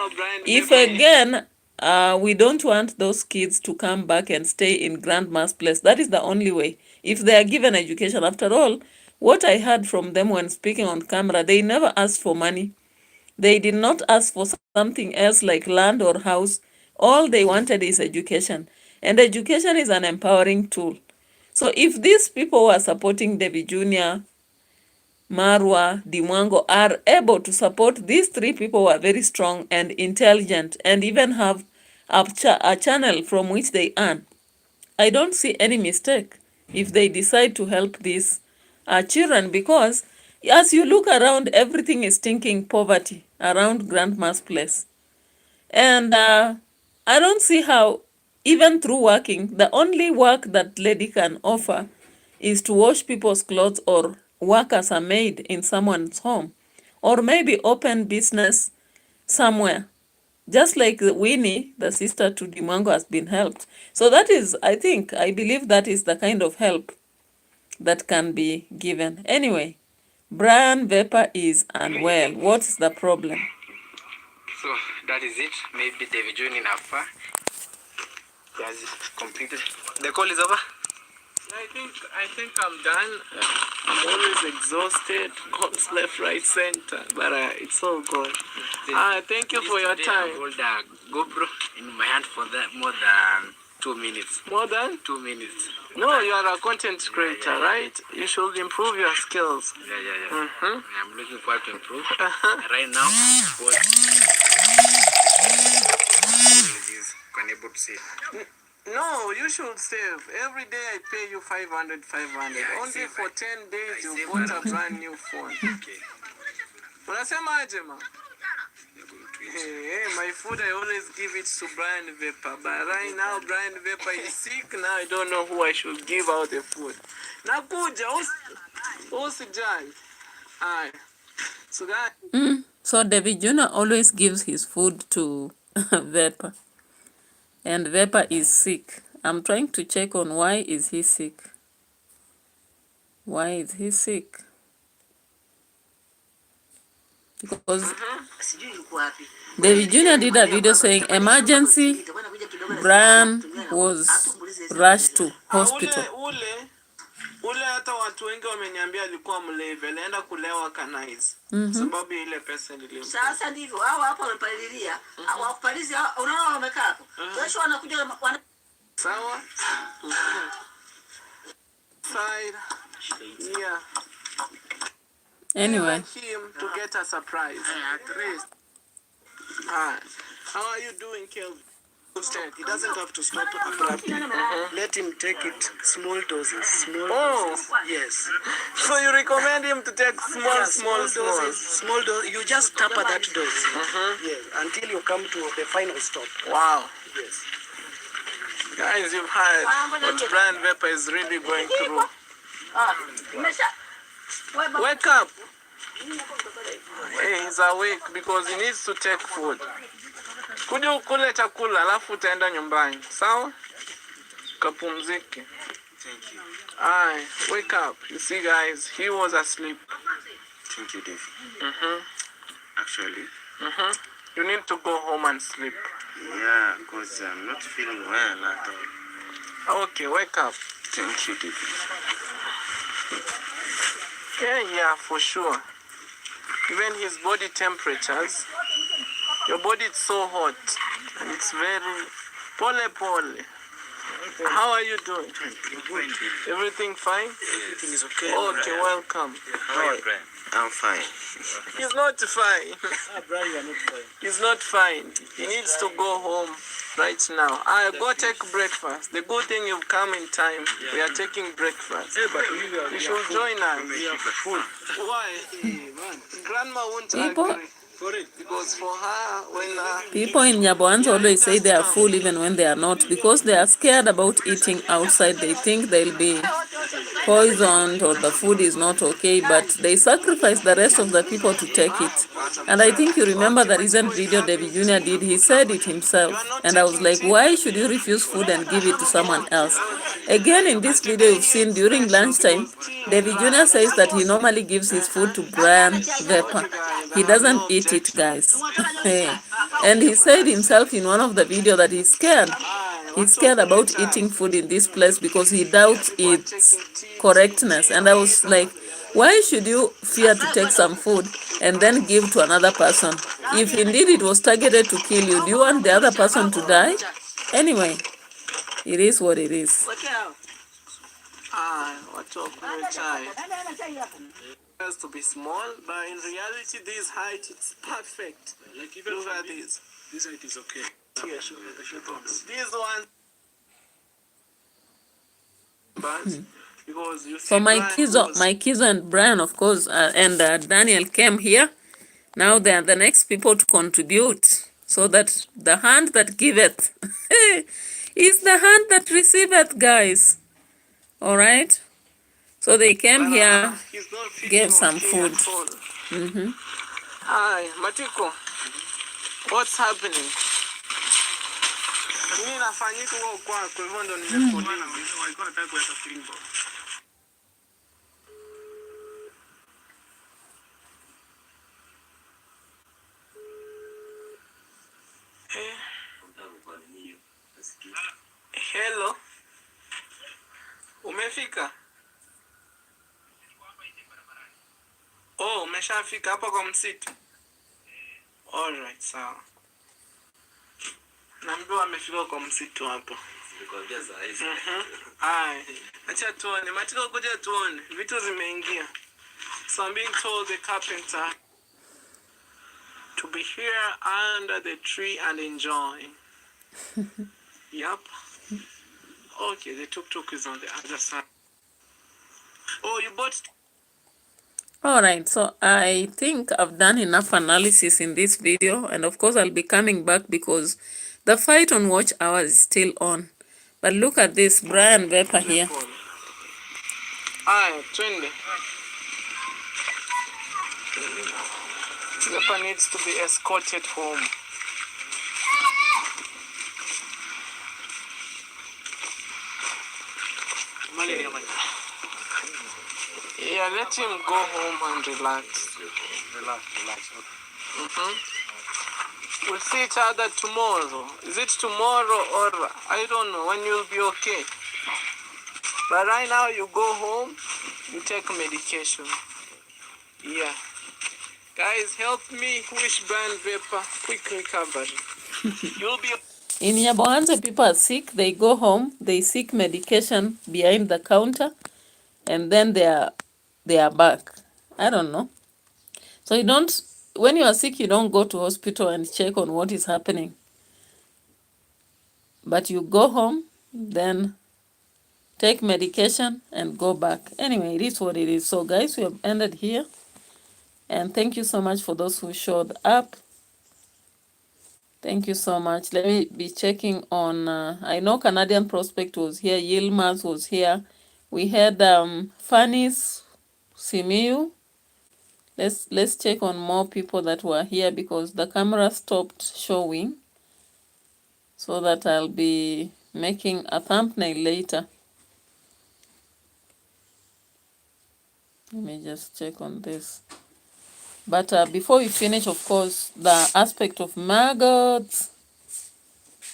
If again we don't want those kids to come back and stay in grandma's place, that is the only way. If they are given education, after all, what I heard from them when speaking on camera, they never asked for money. They did not ask for something else like land or house. All they wanted is education, and education is an empowering tool. So if these people who are supporting Debbie Jr., Marwa, Dimwango are able to support these 3 people who are very strong and intelligent and even have a channel from which they earn, I don't see any mistake if they decide to help these children, because as you look around, everything is stinking poverty around grandma's place. And I don't see how, even through working, the only work that lady can offer is to wash people's clothes or work as a maid in someone's home, or maybe open business somewhere. Just like Winnie, the sister to Dimwango, has been helped. So that is, I believe that is the kind of help that can be given. Anyway, Brian Vapor is unwell. What is the problem? So that is it. Maybe David June in Alpha. He has completed. The call is over. I think I'm done. I'm always exhausted. Calls left, right, center. But it's all good. Thank you for your time. I hold a GoPro in my hand for more than 2 minutes. More than? 2 minutes. No, you are a content creator, right? You should improve your skills. Yeah. I'm looking forward to improve. Right now, unable to see. No, you should save. Every day I pay you 500. Yeah, only for 10 days I you save bought a brand new phone. Okay. Unasema aje ma? Hey, my food I always give it to Brian Vapor. But right now Brian Vapor is sick. Now I don't know who I should give out the food. Nakuja, usijali. Alright. So guys. So David Jr. always gives his food to Vapor. And Vapor is sick. I'm trying to check on why is he sick. Why is he sick? Because David Jr. did a video saying emergency, Brian was rushed to hospital. Ule hata watu wengi wameniambia alikuwa mlevi, alienda kulewa kanaizi. Sababu ile pesa nilimpa. Sasa ndivyo hao hapo wamepalilia. Hawapalizi unaona wamekaa hapo. Kesho wanakuja sawa. Side. Yeah. Anyway. Him to get a surprise. At least. How are you doing, Kelvin? He doesn't have to stop abruptly. Let him take it small doses. Doses. Yes. So you recommend him to take small doses. Small dose. You just tap at that dose. Yes. Until you come to the final stop. Wow. Yes. Guys, you've heard what Brian Vapor is really going through. Wake up. Hey, he's awake because he needs to take food. Kuja ukule chakula alafu utaenda nyumbani. Sawa? Kapumzike. Thank you. Aye, wake up. You see guys, he was asleep. Thank you, Dave. Actually. You need to go home and sleep. Yeah, because I'm not feeling well at all. Okay, wake up. Thank you, Dave. Yeah, for sure. Even his body temperatures, your body is so hot and it's very pole. How are you doing? Everything fine? Everything is okay. Okay, welcome. How are you, Brian? I'm fine. He's not fine. Brian, you are not fine. He's not fine. He needs to go home right now. Go take breakfast. The good thing you've come in time. We are taking breakfast. You should join us. Why? Grandma won't agree. Because for her, when People in Nyaboans always say they are full even when they are not, because they are scared about eating outside. They think they'll be poisoned or the food is not okay, but they sacrifice the rest of the people to take it. And I think you remember the recent video David Jr. did. He said it himself, and I was like, why should you refuse food and give it to someone else? Again, in this video you've seen during lunchtime, David Jr. says that he normally gives his food to Brian Vapor. He doesn't eat it, guys. And he said himself in one of the videos that he's scared. He's scared about eating food in this place because he doubts its correctness. And I was like, why should you fear to take some food and then give to another person? If indeed it was targeted to kill you, do you want the other person to die? Anyway, it is what it is. what's up, has to be small, but in reality, this height is perfect. Like even look at this. This height is okay. Yeah, sure. This one. But because you see So my kids and Brian, of course, and Daniel came here. Now they are the next people to contribute, so that the hand that giveth is the hand that receiveth, guys. All right. So they came here, gave some food. Hi, Matiko. What's happening? Nini nafanyika huko kwako? Kwa hivyo ndo nimekuuliza. Walikuwa wanataka kuweka flimbo. Hello. Umefika? Oh, umeshafika hapa kwa msitu. Alright, sawa. Naambiwa amefika kwa msitu hapo. Nikwambia saa hizi. Acha tuone. Matiko kuja tuone. Vitu zimeingia. So I'm being told the carpenter to be here under the tree and enjoy. Yep. Okay, the tuk-tuk is on the other side. Oh, you bought... All right, so I think I've done enough analysis in this video, and of course I'll be coming back because the fight on watch hours is still on. But look at this, Brian Vapor here. Twende. Vapor needs to be escorted home. Yeah, let him go home and relax. Relax. We'll see each other tomorrow. Is it tomorrow or I don't know when you'll be okay? But right now you go home, you take medication. Yeah. Guys, help me wish Brian Vapor quick recovery. You'll be... In Nyabohanse, people are sick, they go home, they seek medication behind the counter, and then they are back. I don't know. So when you are sick, you don't go to hospital and check on what is happening. But you go home, then take medication and go back. Anyway, it is what it is. So guys, we have ended here. And thank you so much for those who showed up. Thank you so much. Let me be checking on, I know Canadian Prospect was here, Yilmaz was here. We had Fanny's Simiu. Let's check on more people that were here because the camera stopped showing, so that I'll be making a thumbnail later. Let me just check on this. But before we finish, of course, the aspect of maggots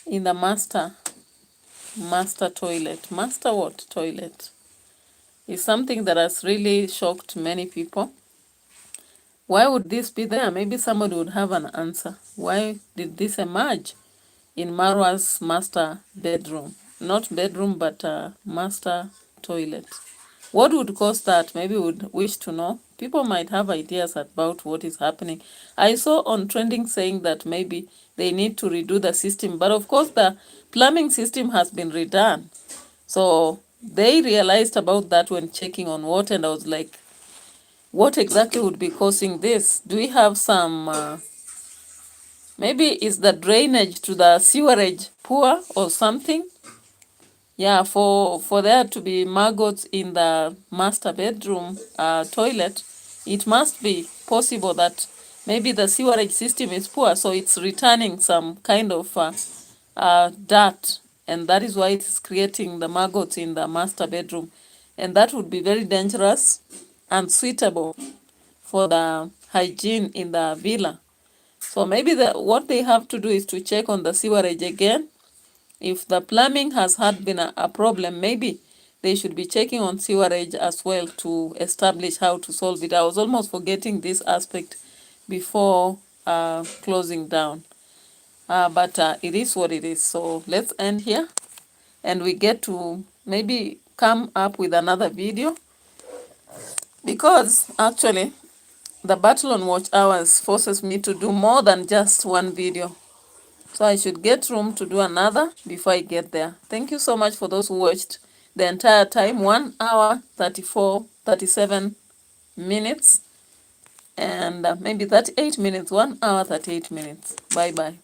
in the master toilet. Master what? Toilet. Is something that has really shocked many people. Why would this be there? Maybe somebody would have an answer. Why did this emerge in MARWA's master bedroom? Not bedroom, but master toilet. What would cause that? Maybe would wish to know. People might have ideas about what is happening. I saw on trending saying that maybe they need to redo the system, but of course the plumbing system has been redone. So they realized about that when checking on water, and I was like, what exactly would be causing this? Do we have some, maybe is the drainage to the sewerage poor or something? Yeah, for there to be maggots in the master bedroom toilet, it must be possible that maybe the sewerage system is poor, so it's returning some kind of dirt, and that is why it's creating the maggots in the master bedroom. And that would be very dangerous and suitable for the hygiene in the villa. So maybe what they have to do is to check on the sewerage again. If the plumbing has been a problem, maybe they should be checking on sewerage as well to establish how to solve it. I was almost forgetting this aspect before closing down. But it is what it is. So let's end here, and we get to maybe come up with another video, because actually the battle on watch hours forces me to do more than just one video. So I should get room to do another before I get there. Thank you so much for those who watched the entire time, 1 hour, 37 minutes, and maybe 38 minutes, 1 hour, 38 minutes. Bye-bye.